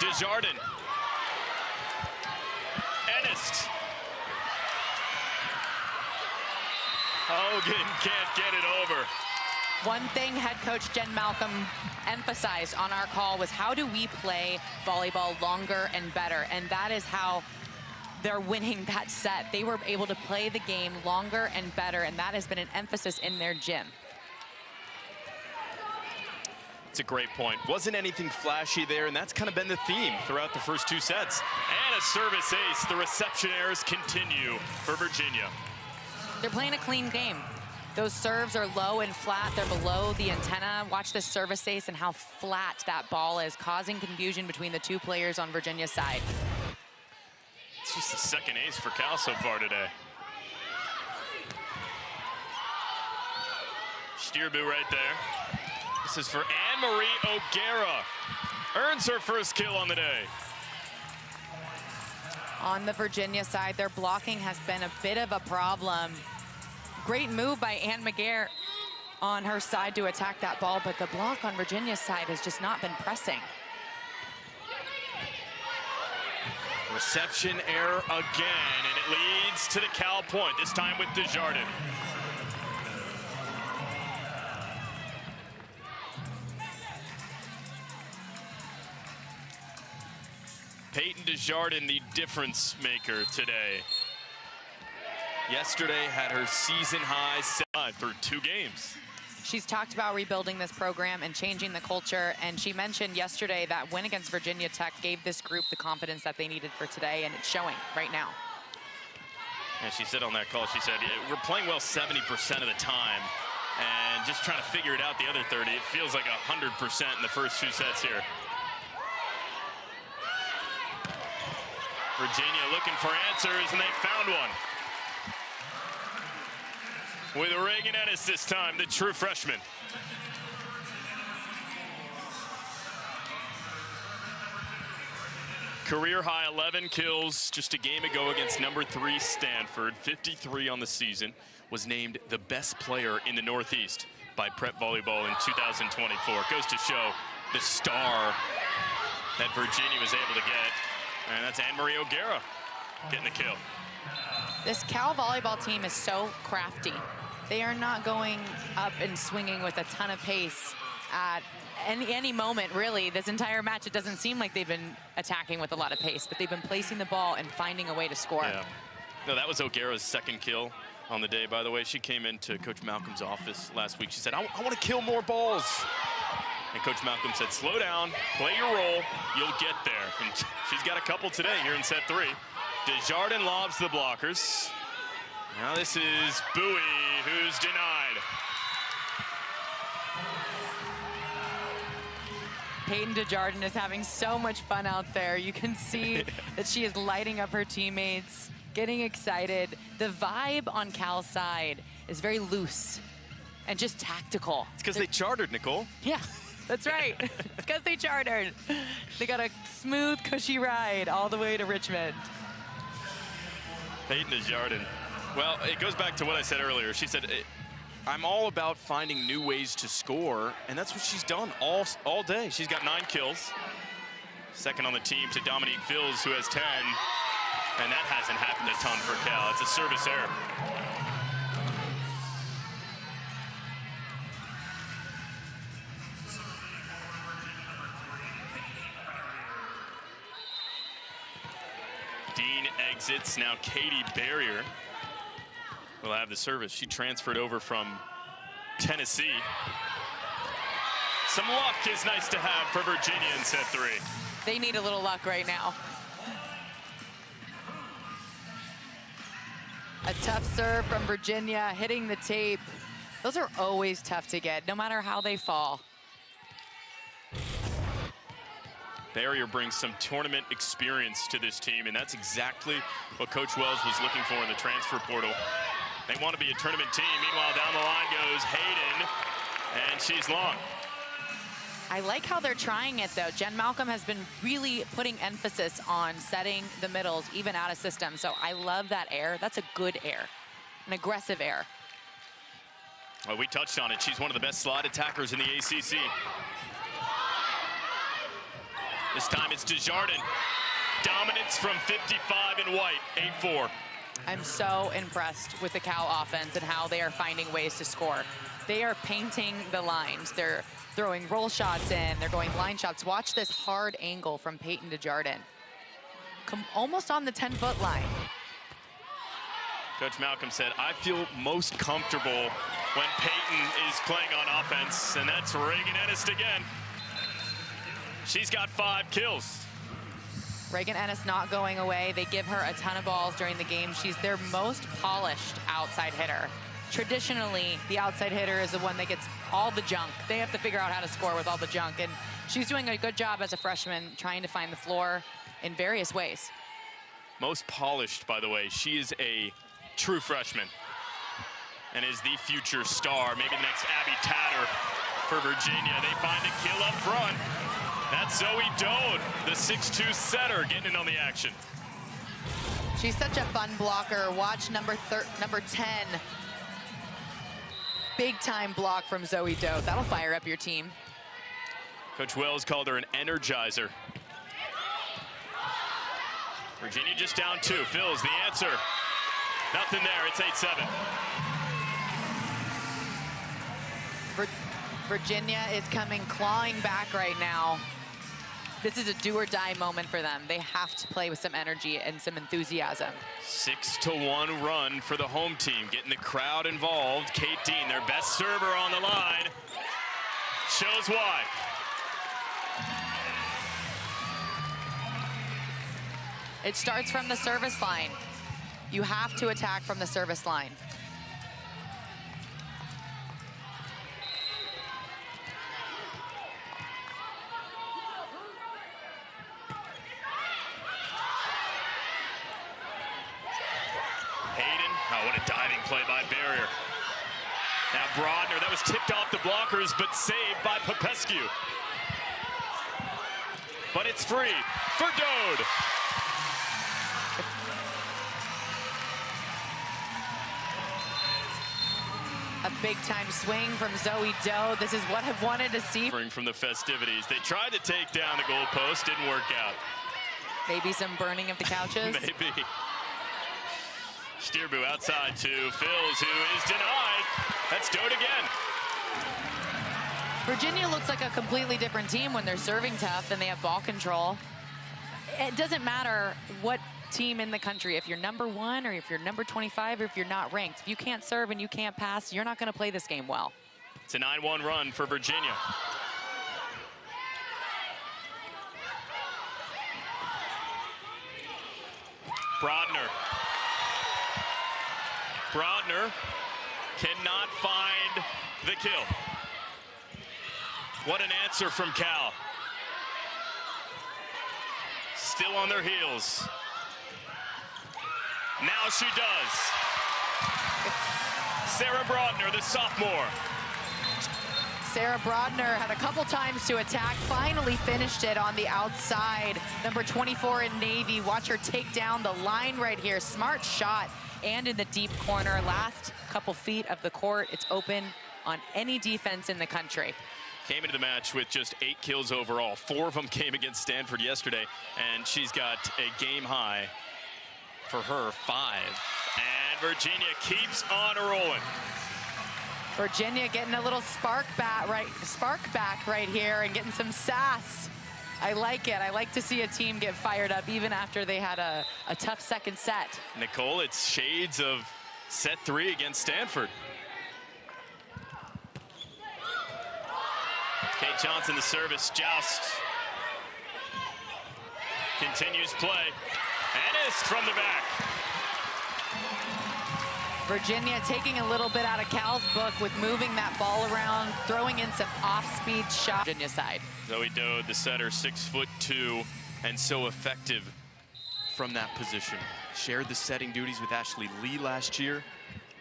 Desjardins. Ennis. Hogan can't get it over. One thing head coach Jen Malcolm emphasized on our call was, how do we play volleyball longer and better? And that is how they're winning that set. They were able to play the game longer and better, and that has been an emphasis in their gym. It's a great point. Wasn't anything flashy there, and that's kind of been the theme throughout the first 2 sets. And a service ace. The reception errors continue for Virginia. They're playing a clean game. Those serves are low and flat. They're below the antenna. Watch this service ace and how flat that ball is, causing confusion between the 2 players on Virginia's side. It's just the second ace for Cal so far today. Stierbu right there. This is for Anne-Marie O'Gara. Earns her first kill on the day. On the Virginia side, their blocking has been a bit of a problem. Great move by Ann McGarr on her side to attack that ball, but the block on Virginia's side has just not been pressing. Reception error again, and it leads to the Cal point, this time with Desjardins. Peyton Desjardins, the difference maker today. Yesterday had her season high set through 2 games. She's talked about rebuilding this program and changing the culture, and she mentioned yesterday that win against Virginia Tech gave this group the confidence that they needed for today, and it's showing right now. And she said on that call, she said, we're playing well 70% of the time, and just trying to figure it out the other 30. It feels like 100% in the first 2 sets here. Virginia looking for answers, and they found one. With Reagan Ennis this time, the true freshman. Career high 11 kills just a game ago against number 3 Stanford. 53 on the season. Was named the best player in the Northeast by Prep Volleyball in 2024. Goes to show the star that Virginia was able to get. And that's Anne-Marie O'Gara getting the kill. This Cal volleyball team is so crafty. They are not going up and swinging with a ton of pace at any moment, really. This entire match, it doesn't seem like they've been attacking with a lot of pace, but they've been placing the ball and finding a way to score. Yeah. No, that was O'Gara's second kill on the day, by the way. She came into Coach Malcolm's office last week. She said, I want to kill more balls. And Coach Malcolm said, slow down, play your role, you'll get there. And she's got a couple today here in set 3. Desjardins lobs the blockers. Now this is Bowie, who's denied. Peyton Desjardins is having so much fun out there. You can see that she is lighting up her teammates, getting excited. The vibe on Cal's side is very loose and just tactical. It's because they chartered, Nicole. Yeah, that's right. It's because they chartered. They got a smooth, cushy ride all the way to Richmond. Peyton Desjardins. Well, it goes back to what I said earlier. She said, I'm all about finding new ways to score, and that's what she's done all day. She's got 9 kills. Second on the team to Dominique Fils, who has 10. And that hasn't happened a ton for Cal. It's a service error. Dean exits. Now Katie Barrier will have the service. She transferred over from Tennessee. Some luck is nice to have for Virginia in set 3. They need a little luck right now. A tough serve from Virginia, hitting the tape. Those are always tough to get, no matter how they fall. Barrier brings some tournament experience to this team, and that's exactly what Coach Wells was looking for in the transfer portal. They want to be a tournament team. Meanwhile, down the line goes Hayden, and she's long. I like how they're trying it, though. Jen Malcolm has been really putting emphasis on setting the middles, even out of system. So I love that air. That's a good air, an aggressive air. Well, we touched on it. She's one of the best slot attackers in the ACC. This time it's Desjardins. Dominance from 55 in white, 8-4. I'm so impressed with the Cal offense and how they are finding ways to score. They are painting the lines. They're throwing roll shots in. They're going line shots. Watch this hard angle from Peyton Desjardins. Almost on the 10-foot line. Coach Malcolm said, I feel most comfortable when Peyton is playing on offense, and that's Reagan Ennis again. She's got 5 kills. Reagan Ennis not going away. They give her a ton of balls during the game. She's their most polished outside hitter. Traditionally, the outside hitter is the one that gets all the junk. They have to figure out how to score with all the junk, and she's doing a good job as a freshman trying to find the floor in various ways. Most polished, by the way. She is a true freshman and is the future star, maybe the next Abby Tatter for Virginia. They find a kill up front. That's Zoe Dode, the 6'2 setter, getting in on the action. She's such a fun blocker. Watch number 10. Big time block from Zoe Dode. That'll fire up your team. Coach Wells called her an energizer. Virginia just down 2. Fils the answer. Nothing there. It's 8-7. Virginia is coming clawing back right now. This is a do-or-die moment for them. They have to play with some energy and some enthusiasm. 6-1 run for the home team, getting the crowd involved. Kate Dean, their best server on the line, shows why. It starts from the service line. You have to attack from the service line. Oh, what a diving play by Barrier. Now Brodner, that was tipped off the blockers, but saved by Popescu. But it's free for Dode. A big-time swing from Zoe Dode. This is what I've wanted to see. From the festivities. They tried to take down the goalpost, didn't work out. Maybe some burning of the couches. Maybe. Steerbu outside to Fils, who is denied. That's Dode again. Virginia looks like a completely different team when they're serving tough and they have ball control. It doesn't matter what team in the country, if you're number 1 or if you're number 25 or if you're not ranked. If you can't serve and you can't pass, you're not going to play this game well. It's a 9-1 run for Virginia. Brodner. Brodner cannot find the kill. What an answer from Cal. Still on their heels. Now she does. Sarah Brodner, the sophomore. Sarah Brodner had a couple times to attack, finally finished it on the outside. Number 24 in Navy, watch her take down the line right here. Smart shot, and in the deep corner. Last couple feet of the court, it's open on any defense in the country. Came into the match with just 8 kills overall. 4 of them came against Stanford yesterday, and she's got a game high for her 5. And Virginia keeps on rolling. Virginia getting a little spark back right here and getting some sass. I like it. I like to see a team get fired up even after they had a tough second set. Nicole, it's shades of set 3 against Stanford. Kate Johnson, the service, joust. Continues play. Ennis from the back. Virginia taking a little bit out of Cal's book with moving that ball around, throwing in some off-speed shots. Virginia side. Zoe Dode, the setter, 6'2", and so effective from that position. Shared the setting duties with Ashley Lee last year,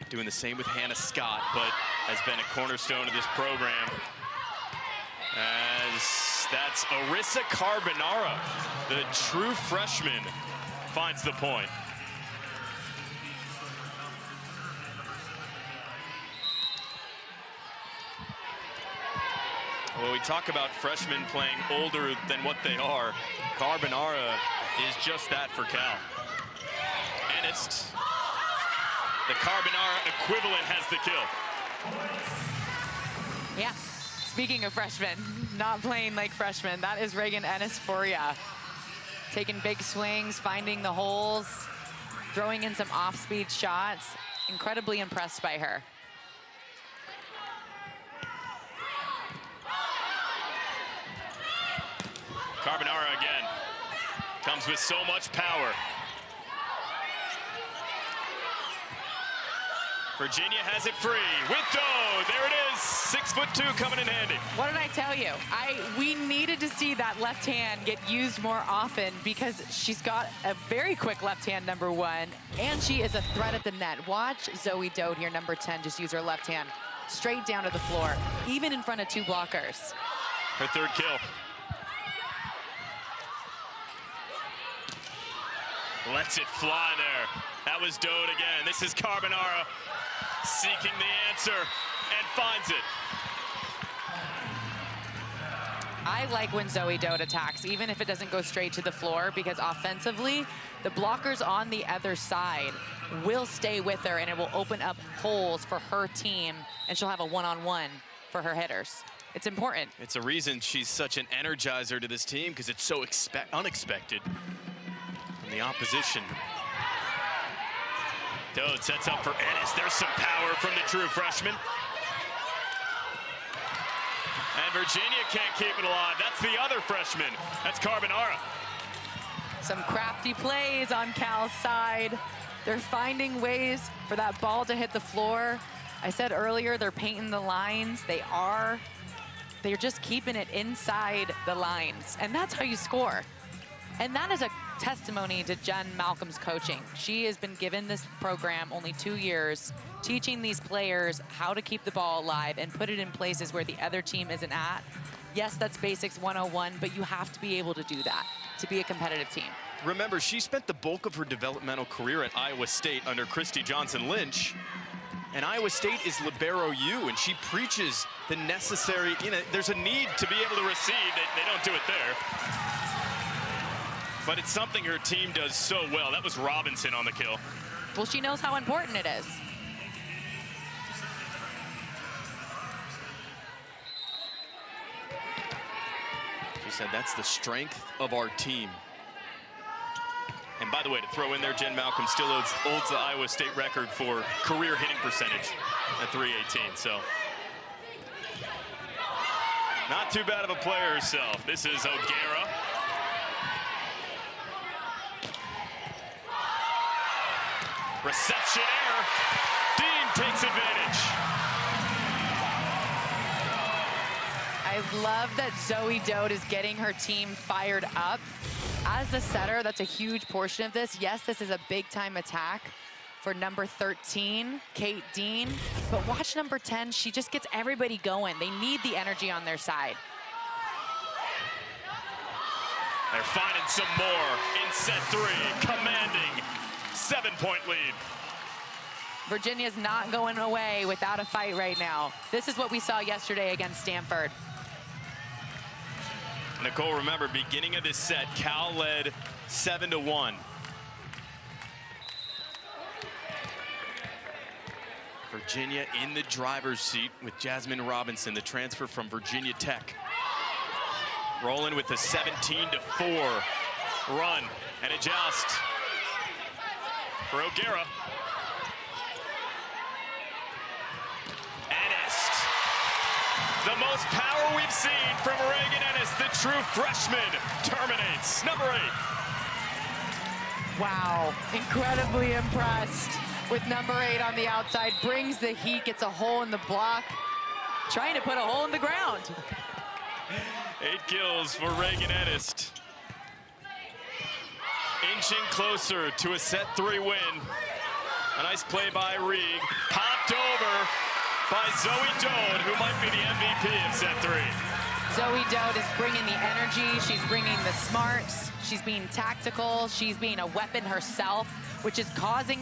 doing the same with Hannah Scott, but has been a cornerstone of this program. As that's Arissa Carbonara, the true freshman, finds the point. Well, we talk about freshmen playing older than what they are. Carbonara is just that for Cal. Ennis, the Carbonara equivalent, has the kill. Yeah, speaking of freshmen, not playing like freshmen, that is Reagan Ennis for ya. Taking big swings, finding the holes, throwing in some off-speed shots. Incredibly impressed by her. Carbonara again. Comes with so much power. Virginia has it free with Doe. There it is. 6'2", coming in handy. What did I tell you? We needed to see that left hand get used more often because she's got a very quick left hand, number 1, and she is a threat at the net. Watch Zoe Dode here, number 10, just use her left hand straight down to the floor, even in front of 2 blockers. Her 3rd kill. Lets it fly there. That was Dode again. This is Carbonara seeking the answer and finds it. I like when Zoe Dode attacks, even if it doesn't go straight to the floor, because offensively, the blockers on the other side will stay with her, and it will open up holes for her team, and she'll have a one-on-one for her hitters. It's important. It's a reason she's such an energizer to this team, because it's so unexpected from the opposition. Dode sets up for Ennis. There's some power from the true freshman. And Virginia can't keep it alive. That's the other freshman. That's Carbonara. Some crafty plays on Cal's side. They're finding ways for that ball to hit the floor. I said earlier, they're painting the lines. They are. They're just keeping it inside the lines. And that's how you score. And that is a testimony to Jen Malcolm's coaching. She has been given this program only 2 years, teaching these players how to keep the ball alive and put it in places where the other team isn't at. Yes, that's basics 101, but you have to be able to do that to be a competitive team. Remember, she spent the bulk of her developmental career at Iowa State under Christy Johnson-Lynch. And Iowa State is Libero U, and she preaches the necessary, there's a need to be able to receive. They don't do it there. But it's something her team does so well. That was Robinson on the kill. Well, she knows how important it is. She said that's the strength of our team. And by the way, to throw in there, Jen Malcolm still holds the Iowa State record for career hitting percentage at .318. So not too bad of a player herself. This is O'Gara. Reception error. Dean takes advantage. I love that Zoe Dode is getting her team fired up. As the setter, that's a huge portion of this. Yes, this is a big-time attack for number 13, Kate Dean. But watch number 10, she just gets everybody going. They need the energy on their side. They're finding some more in set 3, commanding 7-point lead. Virginia's not going away without a fight right now. This is what we saw yesterday against Stanford. Nicole, remember, beginning of this set, Cal led 7-1. Virginia in the driver's seat with Jasmine Robinson, the transfer from Virginia Tech. Rolling with a 17-4 run and a joust for O'Gara. Ennis. The most power we've seen from Reagan Ennis, the true freshman, terminates. Number 8. Wow, incredibly impressed with number 8 on the outside. Brings the heat, gets a hole in the block, trying to put a hole in the ground. 8 kills for Reagan Ennis. Inching closer to a set 3 win. A nice play by Reeg. Popped over by Zoe Dode, who might be the MVP of set 3. Zoe Dode is bringing the energy, she's bringing the smarts, she's being tactical, she's being a weapon herself, which is causing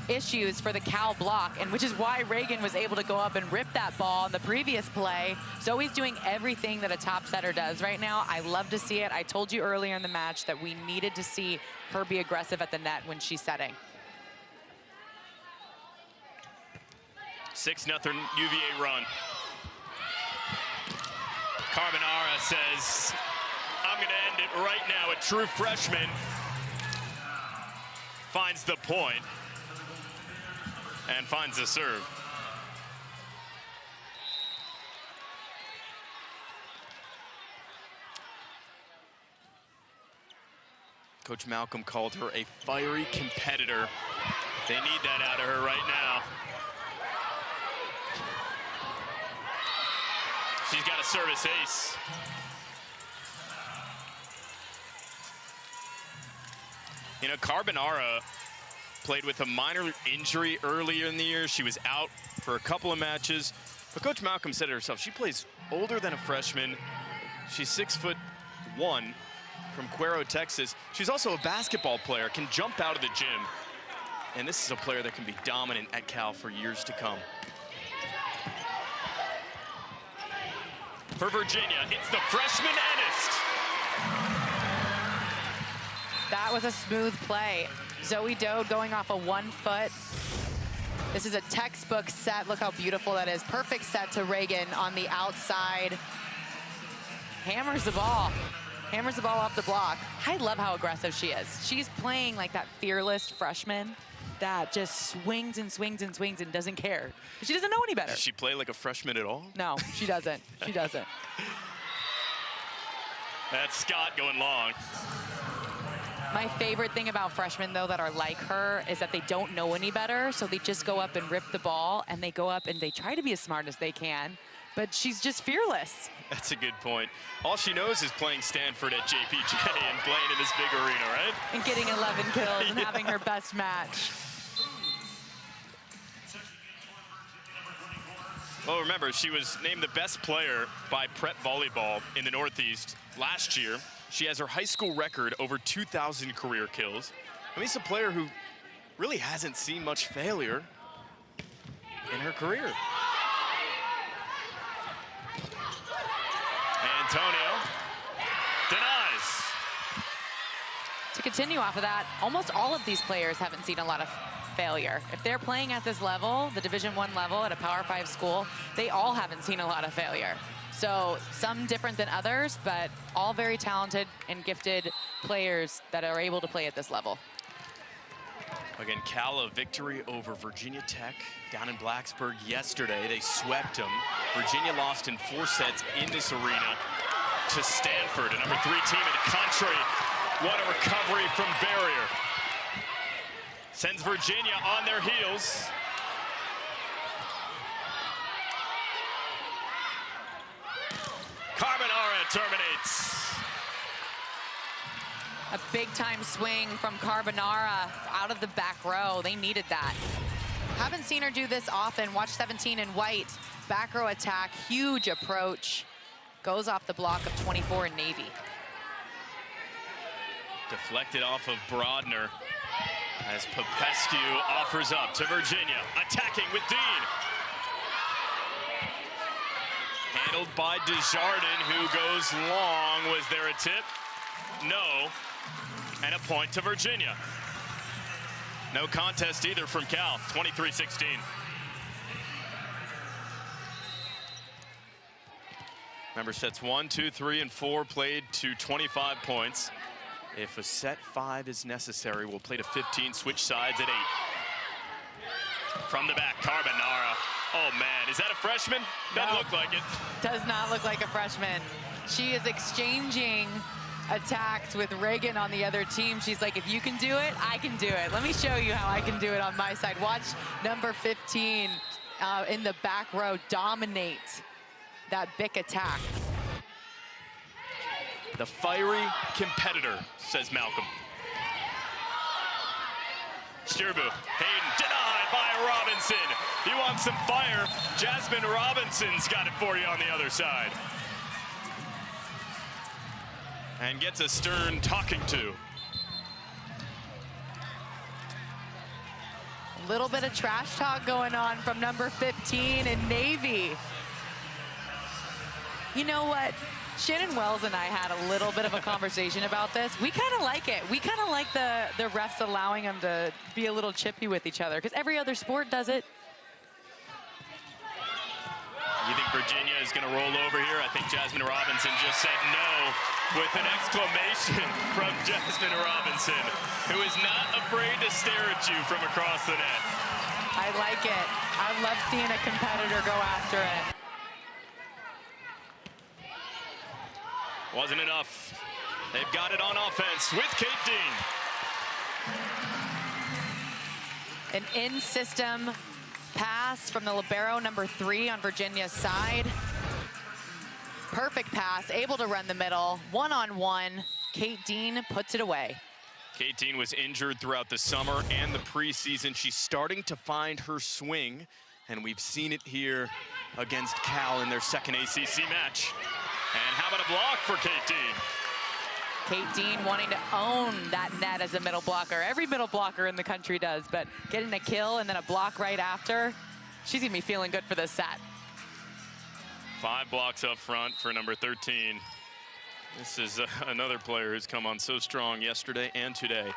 issues for the Cal block, and which is why Reagan was able to go up and rip that ball in the previous play. Zoe's doing everything that a top setter does right now. I love to see it. I told you earlier in the match that we needed to see her be aggressive at the net when she's setting. 6-0 UVA run. Carbonara says, I'm going to end it right now. A true freshman finds the point and finds the serve. Coach Malcolm called her a fiery competitor. They need that out of her right now. She's got a service ace. You know, Carbonara played with a minor injury earlier in the year. She was out for a couple of matches. But Coach Malcolm said it herself, she plays older than a freshman. She's 6'1" from Cuero, Texas. She's also a basketball player, can jump out of the gym. And this is a player that can be dominant at Cal for years to come. For Virginia, it's the freshman Ennis. That was a smooth play. Zoe Dode going off a 1 foot. This is a textbook set. Look how beautiful that is. Perfect set to Reagan on the outside. Hammers the ball. Hammers the ball off the block. I love how aggressive she is. She's playing like that fearless freshman that just swings and swings and swings and doesn't care. She doesn't know any better. Does she play like a freshman at all? No, she doesn't. She doesn't. That's Scott going long. My favorite thing about freshmen, though, that are like her is that they don't know any better, so they just go up and rip the ball, and they go up and they try to be as smart as they can, but she's just fearless. That's a good point. All she knows is playing Stanford at JPJ and playing in this big arena, right? And getting 11 kills and having her best match. Well, remember, she was named the best player by Prep Volleyball in the Northeast last year. She has her high school record over 2,000 career kills. I mean, it's a player who really hasn't seen much failure in her career. Antonio denies. To continue off of that, almost all of these players haven't seen a lot of failure. If they're playing at this level, the Division I level at a Power 5 school, they all haven't seen a lot of failure. So some different than others, but all very talented and gifted players that are able to play at this level. Again, Cal a victory over Virginia Tech down in Blacksburg yesterday. They swept them. Virginia lost in 4 sets in this arena to Stanford, a number 3 team in the country. What a recovery from barrier. sends Virginia on their heels. Carbonara terminates. A big-time swing from Carbonara out of the back row. They needed that. Haven't seen her do this often. Watch 17 in white. Back row attack, huge approach. Goes off the block of 24 in Navy. Deflected off of Brodner as Popescu offers up to Virginia. Attacking with Dean. Handled by Desjardins, who goes long. Was there a tip? No. And a point to Virginia. No contest either from Cal, 23-16. Remember, sets 1, 2, 3, and 4 played to 25 points. If a set 5 is necessary, we'll play to 15, switch sides at 8. From the back, Carbonara. Oh man, is that a freshman? Doesn't look like it. Does not look like a freshman. She is exchanging attacks with Reagan on the other team. She's like, if you can do it, I can do it. Let me show you how I can do it on my side. Watch number 15 in the back row dominate that big attack. The fiery competitor, says Malcolm. Sturbu, Hayden, denied by Robinson. You want some fire? Jasmine Robinson's got it for you on the other side. And gets a stern talking to. A little bit of trash talk going on from number 15 in Navy. You know what? Shannon Wells and I had a little bit of a conversation about this. We kind of like it. We kind of like the refs allowing them to be a little chippy with each other, because every other sport does it. You think Virginia is going to roll over here? I think Jasmine Robinson just said no with an exclamation from Jasmine Robinson, who is not afraid to stare at you from across the net. I like it. I love seeing a competitor go after it. Wasn't enough. They've got it on offense with Kate Dean. An in-system pass from the libero, number 3 on Virginia's side. Perfect pass, able to run the middle. One-on-one, Kate Dean puts it away. Kate Dean was injured throughout the summer and the preseason. She's starting to find her swing, and we've seen it here against Cal in their second ACC match. And how about a block for Kate Dean? Kate Dean wanting to own that net as a middle blocker. Every middle blocker in the country does, but getting a kill and then a block right after, she's gonna be feeling good for this set. 5 blocks up front for number 13. This is another player who's come on so strong yesterday and today.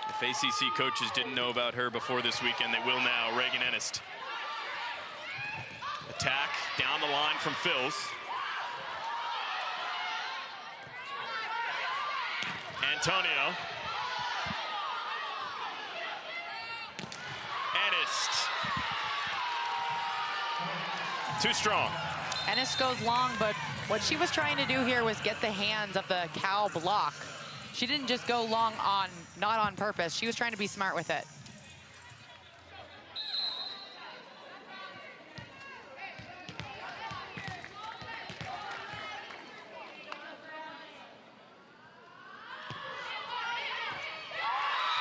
If ACC coaches didn't know about her before this weekend, they will now. Reagan Ennist. Attack down the line from Phils. Antonio. Ennist. Too strong. Ennis goes long, but what she was trying to do here was get the hands of the Cal block. She didn't just go long not on purpose. She was trying to be smart with it.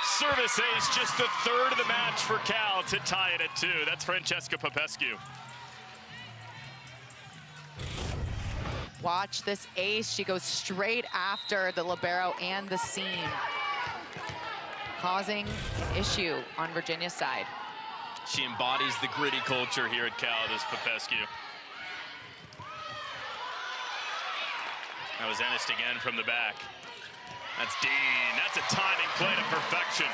Service ace, just the 3rd of the match for Cal to tie it at 2. That's Francesca Popescu. Watch this ace. She goes straight after the libero and the seam, causing an issue on Virginia's side. She embodies the gritty culture here at Cal, this Popescu. That was Ennist again from the back. That's Dean. That's a timing play to perfection.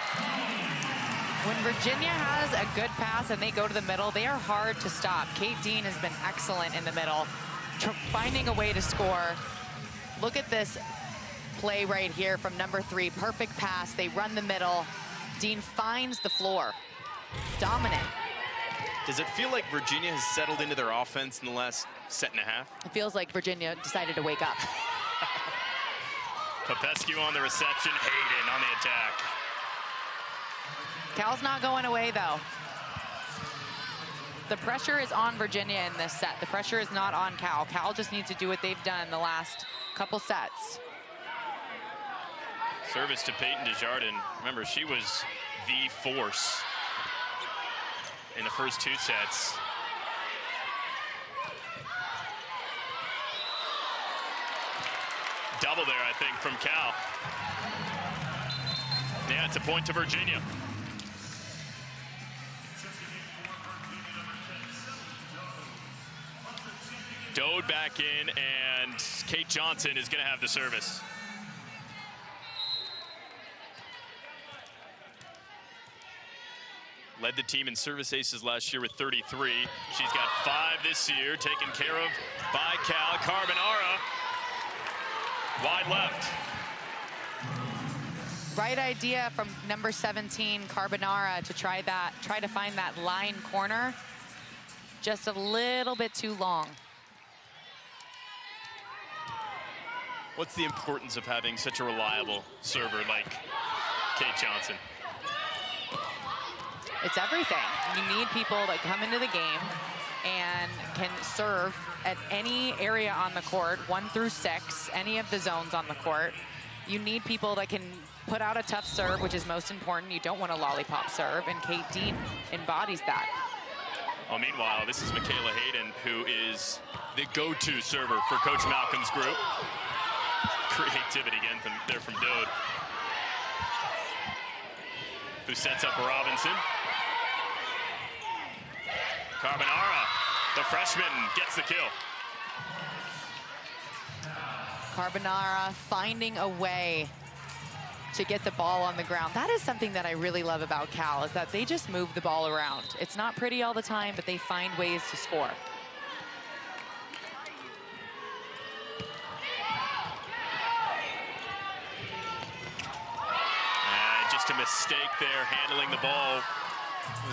When Virginia has a good pass and they go to the middle, they are hard to stop. Kate Dean has been excellent in the middle, finding a way to score. Look at this play right here from number 3. Perfect pass. They run the middle. Dean finds the floor. Dominant. Does it feel like Virginia has settled into their offense in the last set and a half? It feels like Virginia decided to wake up. Popescu on the reception, Hayden on the attack. Cal's not going away, though. The pressure is on Virginia in this set. The pressure is not on Cal. Cal just needs to do what they've done the last couple sets. Service to Peyton Desjardins. Remember, she was the force in the first 2 sets. Double there, I think, from Cal. Yeah, it's a point to Virginia. Dode back in, and Kate Johnson is going to have the service. Led the team in service aces last year with 33. She's got 5 this year, taken care of by Cal. Carbonara, wide left. Right idea from number 17, Carbonara, to try to find that line corner. Just a little bit too long. What's the importance of having such a reliable server like Kate Johnson? It's everything. You need people that come into the game and can serve at any area on the court, 1 through 6, any of the zones on the court. You need people that can put out a tough serve, which is most important. You don't want a lollipop serve, and Kate Dean embodies that. Well, meanwhile, this is Michaela Hayden, who is the go-to server for Coach Malcolm's group. Creativity again there from Dode, who sets up Robinson. Carbonara, the freshman, gets the kill. Carbonara finding a way to get the ball on the ground. That is something that I really love about Cal, is that they just move the ball around. It's not pretty all the time, but they find ways to score. Just a mistake there, handling the ball.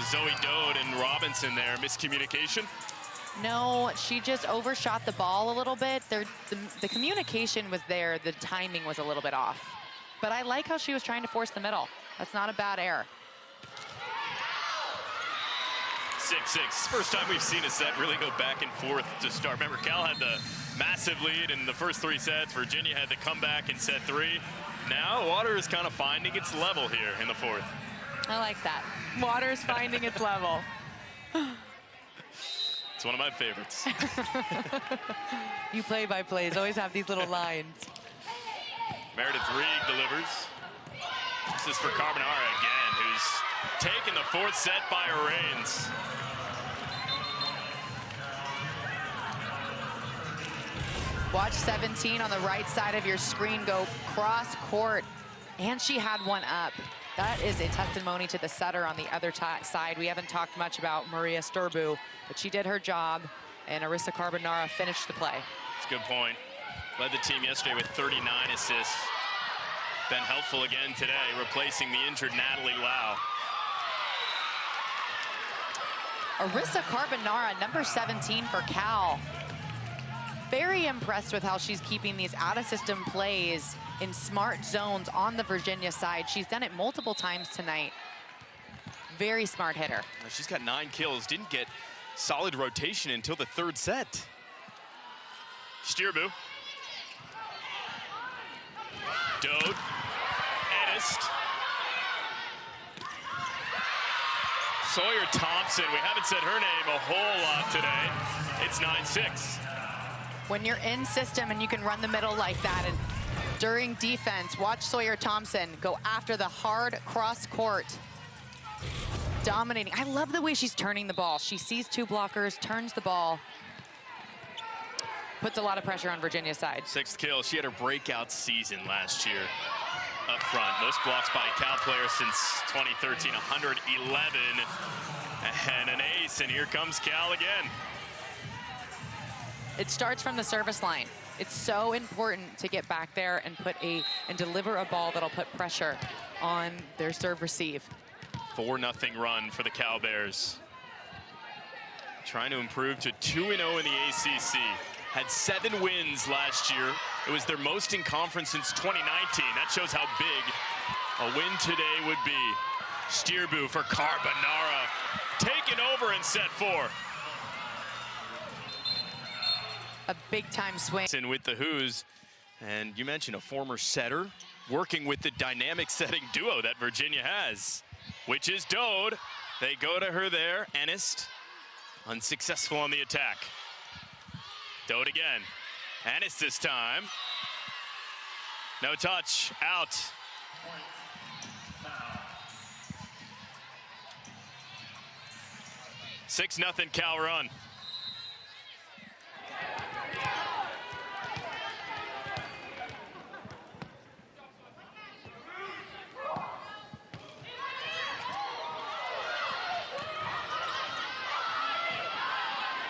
Zoe Dode and Robinson there, miscommunication. No, she just overshot the ball a little bit. The communication was there, the timing was a little bit off. But I like how she was trying to force the middle. That's not a bad error. 6-6. First time we've seen a set really go back and forth to start. Remember, Cal had the massive lead in the first 3 sets. Virginia had the comeback in set 3. Now, water is kind of finding its level here in the 4th. I like that. Water's finding its level. It's one of my favorites. You play-by-plays always have these little lines. Meredith Reig delivers. This is for Carbonara again, who's taken the 4th set by her reins. Watch 17 on the right side of your screen go cross court, and she had one up. That is a testimony to the setter on the other side. We haven't talked much about Maria Sturbu, but she did her job, and Arissa Carbonara finished the play. That's a good point. Led the team yesterday with 39 assists. Been helpful again today, replacing the injured Natalie Lau. Arissa Carbonara, number 17 for Cal. Very impressed with how she's keeping these out-of-system plays in smart zones on the Virginia side. She's done it multiple times tonight. Very smart hitter. She's got 9 kills, didn't get solid rotation until the 3rd set. Sturbu. Dode. Ennis. Sawyer Thompson. We haven't said her name a whole lot today. It's 9-6. When you're in system and you can run the middle like that, and during defense, watch Sawyer Thompson go after the hard cross court. Dominating. I love the way she's turning the ball. She sees 2 blockers, turns the ball. Puts a lot of pressure on Virginia's side. 6th kill. She had her breakout season last year up front. Most blocks by a Cal player since 2013, 111. And an ace, and here comes Cal again. It starts from the service line. It's so important to get back there and and deliver a ball that'll put pressure on their serve receive. 4-0 run for the Cal Bears. Trying to improve to 2-0 in the ACC. Had 7 wins last year. It was their most in conference since 2019. That shows how big a win today would be. Steerbu for Carbonara. Taken over in set 4. A big-time swing. With the Who's, and you mentioned a former setter working with the dynamic setting duo that Virginia has, which is Dode. They go to her there. Ennis, unsuccessful on the attack. Dode again. Ennis this time. No touch, out. 6-0 Cal run.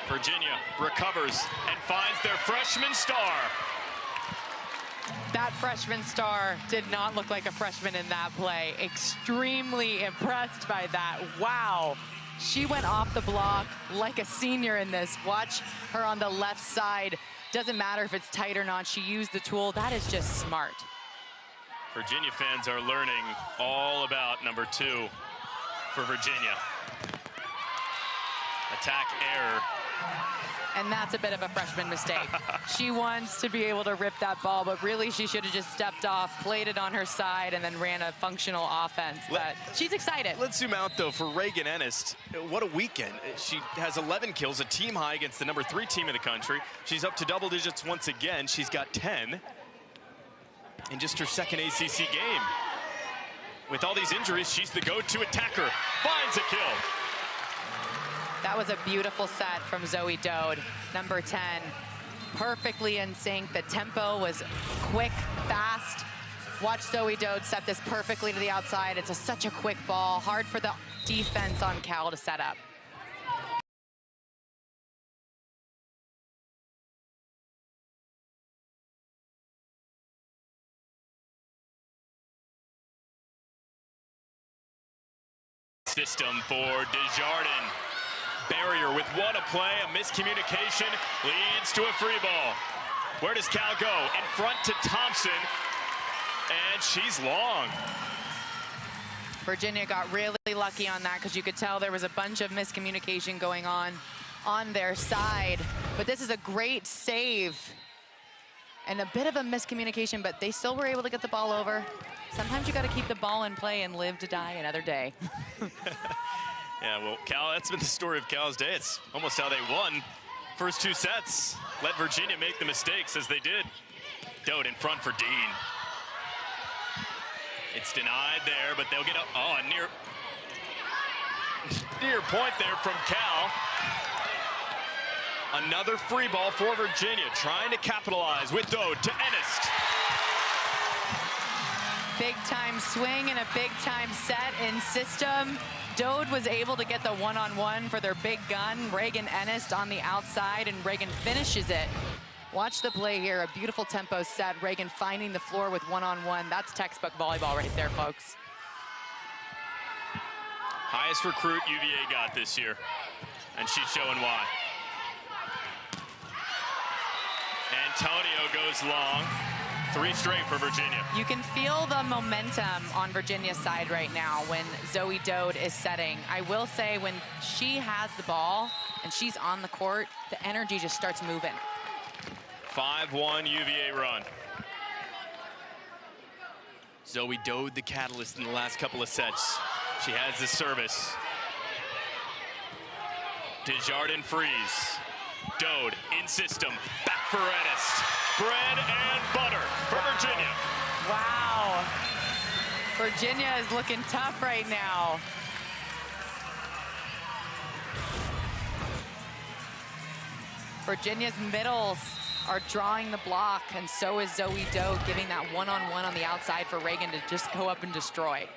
Virginia recovers and finds their freshman star. That freshman star did not look like a freshman in that play. Extremely impressed by that. Wow. She went off the block like a senior in this. Watch her on the left side. Doesn't matter if it's tight or not. She used the tool. That is just smart. Virginia fans are learning all about number 2 for Virginia. Attack error. And that's a bit of a freshman mistake. She wants to be able to rip that ball, but really she should have just stepped off, played it on her side, and then ran a functional offense. But she's excited. Let's zoom out, though, for Reagan Ennis. What a weekend. She has 11 kills, a team high against the number 3 team in the country. She's up to double digits once again. She's got 10 in just her second ACC game. With all these injuries, she's the go-to attacker. Finds a kill. That was a beautiful set from Zoe Dode, number 10. Perfectly in sync. The tempo was quick, fast. Watch Zoe Dode set this perfectly to the outside. It's such a quick ball. Hard for the defense on Cal to set up. System for Desjardins. Barrier with one a play, a miscommunication leads to a free ball. Where does Cal go? In front to Thompson, and she's long. Virginia got really lucky on that because you could tell there was a bunch of miscommunication going on their side. But this is a great save and a bit of a miscommunication, but they still were able to get the ball over. Sometimes you got to keep the ball in play and live to die another day. Yeah, well, Cal, that's been the story of Cal's day. It's almost how they won first 2 sets. Let Virginia make the mistakes as they did. Dode in front for Dean. It's denied there, but they'll get up. Oh, a near point there from Cal. Another free ball for Virginia, trying to capitalize with Dode to Ennis. Big time swing and a big time set in system. Dode was able to get the one-on-one for their big gun. Reagan Ennis on the outside, and Reagan finishes it. Watch the play here, a beautiful tempo set. Reagan finding the floor with one-on-one. That's textbook volleyball right there, folks. Highest recruit UVA got this year, and she's showing why. Antonio goes long. 3 straight for Virginia. You can feel the momentum on Virginia's side right now when Zoe Dode is setting. I will say when she has the ball and she's on the court, the energy just starts moving. 5-1 UVA run. Zoe Dode, the catalyst in the last couple of sets. She has the service. Desjardins freeze. Dode in system, back for Ennis. Bread and butter for Virginia. Wow. Virginia is looking tough right now. Virginia's middles are drawing the block, and so is Zoe Dode, giving that one-on-one on the outside for Reagan to just go up and destroy.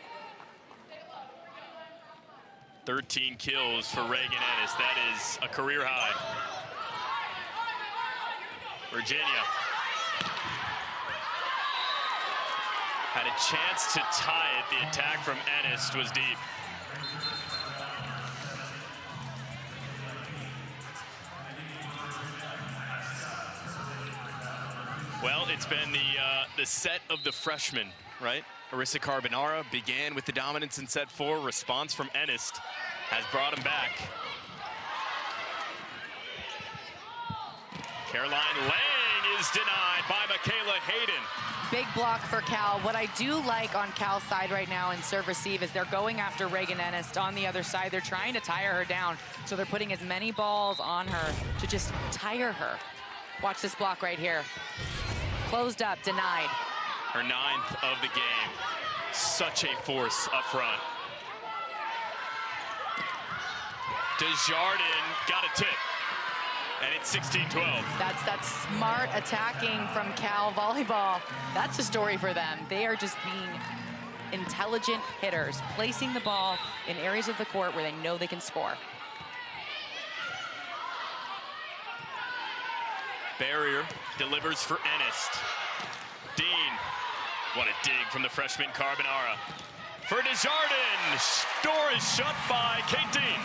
13 kills for Reagan Ennis. That is a career high. Virginia had a chance to tie it. The attack from Ennis was deep. Well, it's been the set of the freshmen, right? Arissa Carbonara began with the dominance in set 4. Response from Ennis has brought him back. Caroline Lang is denied by Michaela Hayden. Big block for Cal. What I do like on Cal's side right now in serve receive is they're going after Reagan Ennis on the other side. They're trying to tire her down. So they're putting as many balls on her to just tire her. Watch this block right here. Closed up, denied. Her 9th of the game. Such a force up front. Desjardins got a tip. And it's 16-12. That's smart attacking from Cal Volleyball. That's a story for them. They are just being intelligent hitters, placing the ball in areas of the court where they know they can score. Barrier delivers for Ennis. Dean, what a dig from the freshman Carbonara. For Desjardins, door is shut by Kate Dean.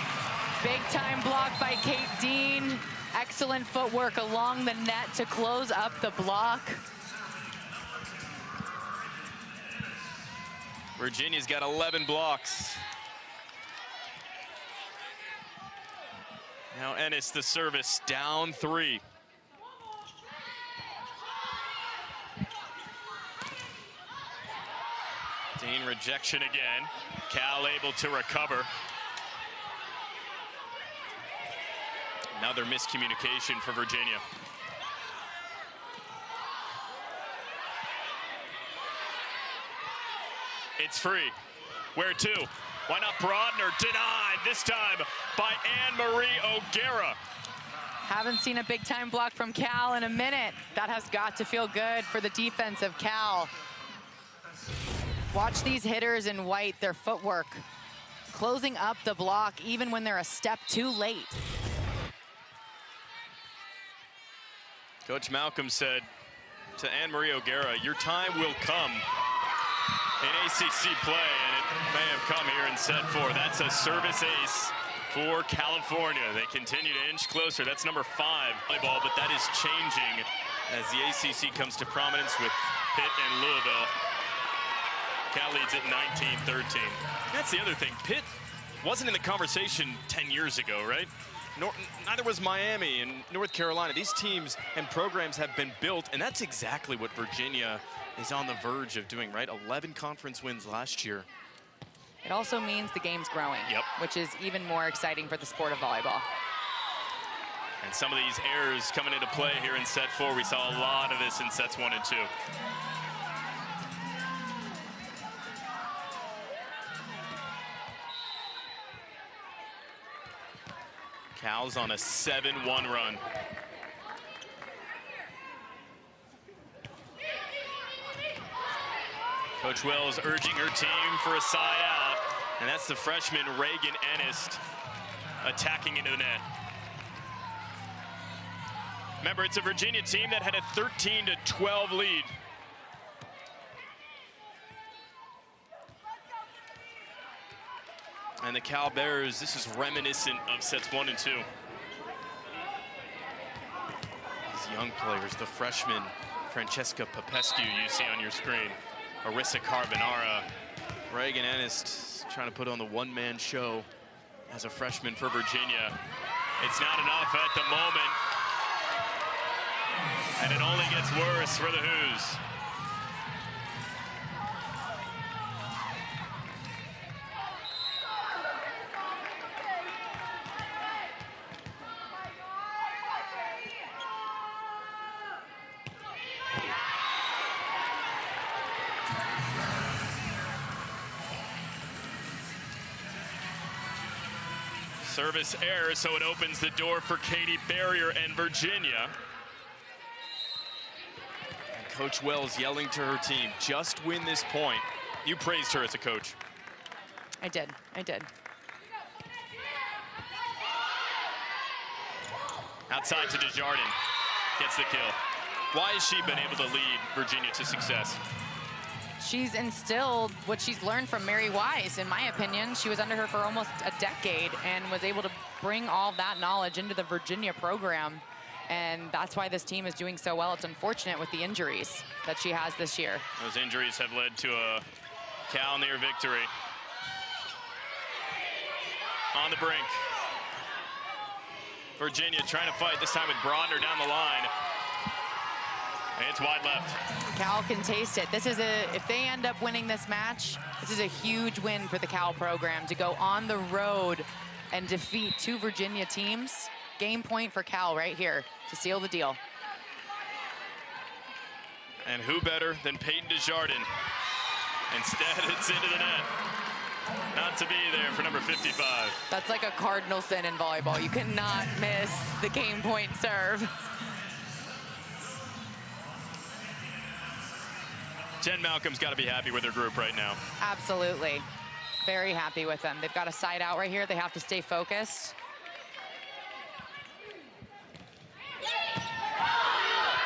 Big time block by Kate Dean. Excellent footwork along the net to close up the block. Virginia's got 11 blocks. Now Ennis, the service, down 3. Dean rejection again. Cal able to recover. Another miscommunication for Virginia. It's free. Where to? Why not Brodner? Denied, this time by Anne-Marie O'Gara. Haven't seen a big time block from Cal in a minute. That has got to feel good for the defense of Cal. Watch these hitters in white, their footwork. Closing up the block even when they're a step too late. Coach Malcolm said to Anne-Marie O'Gara, your time will come in ACC play, and it may have come here in set 4. That's a service ace for California. They continue to inch closer. That's number 5 volleyball, but that is changing as the ACC comes to prominence with Pitt and Louisville. Cal leads at 19-13. That's the other thing. Pitt wasn't in the conversation 10 years ago, right? Neither was Miami and North Carolina. These teams and programs have been built, and that's exactly what Virginia is on the verge of doing, right? 11 conference wins last year. It also means the game's growing, which is even more exciting for the sport of volleyball. And some of these errors coming into play here in set 4. We saw a lot of this in sets 1 and 2. Cal's on a 7-1 run. Coach Wells urging her team for a side out, and that's the freshman Reagan Ennis attacking into the net. Remember, it's a Virginia team that had a 13-12 lead. And the Cal Bears, this is reminiscent of sets 1 and 2. These young players, the freshman Francesca Popescu you see on your screen, Arissa Carbonara, Reagan Ennis trying to put on the one-man show as a freshman for Virginia. It's not enough at the moment, and it only gets worse for the Hoos. Service error, so it opens the door for Katie Barrier and Virginia. And Coach Wells yelling to her team, just win this point. You praised her as a coach. I did. Outside to Desjardins, gets the kill. Why has she been able to lead Virginia to success? She's instilled what she's learned from Mary Wise, in my opinion. She was under her for almost a decade and was able to bring all that knowledge into the Virginia program. And that's why this team is doing so well. It's unfortunate with the injuries that she has this year. Those injuries have led to a Cal near victory. On the brink. Virginia trying to fight, this time with Brodner down the line. And it's wide left. Cal can taste it. This is if they end up winning this match, this is a huge win for the Cal program to go on the road and defeat 2 Virginia teams. Game point for Cal right here to seal the deal. And who better than Peyton Desjardins? Instead, it's into the net. Not to be there for number 55. That's like a cardinal sin in volleyball. You cannot miss the game point serve. Jen Malcolm's got to be happy with her group right now. Absolutely. Very happy with them. They've got a side out right here. They have to stay focused.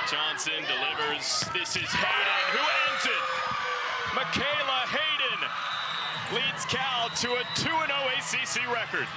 Johnson delivers. This is Hayden who ends it. Michaela Hayden leads Cal to a 2-0 ACC record.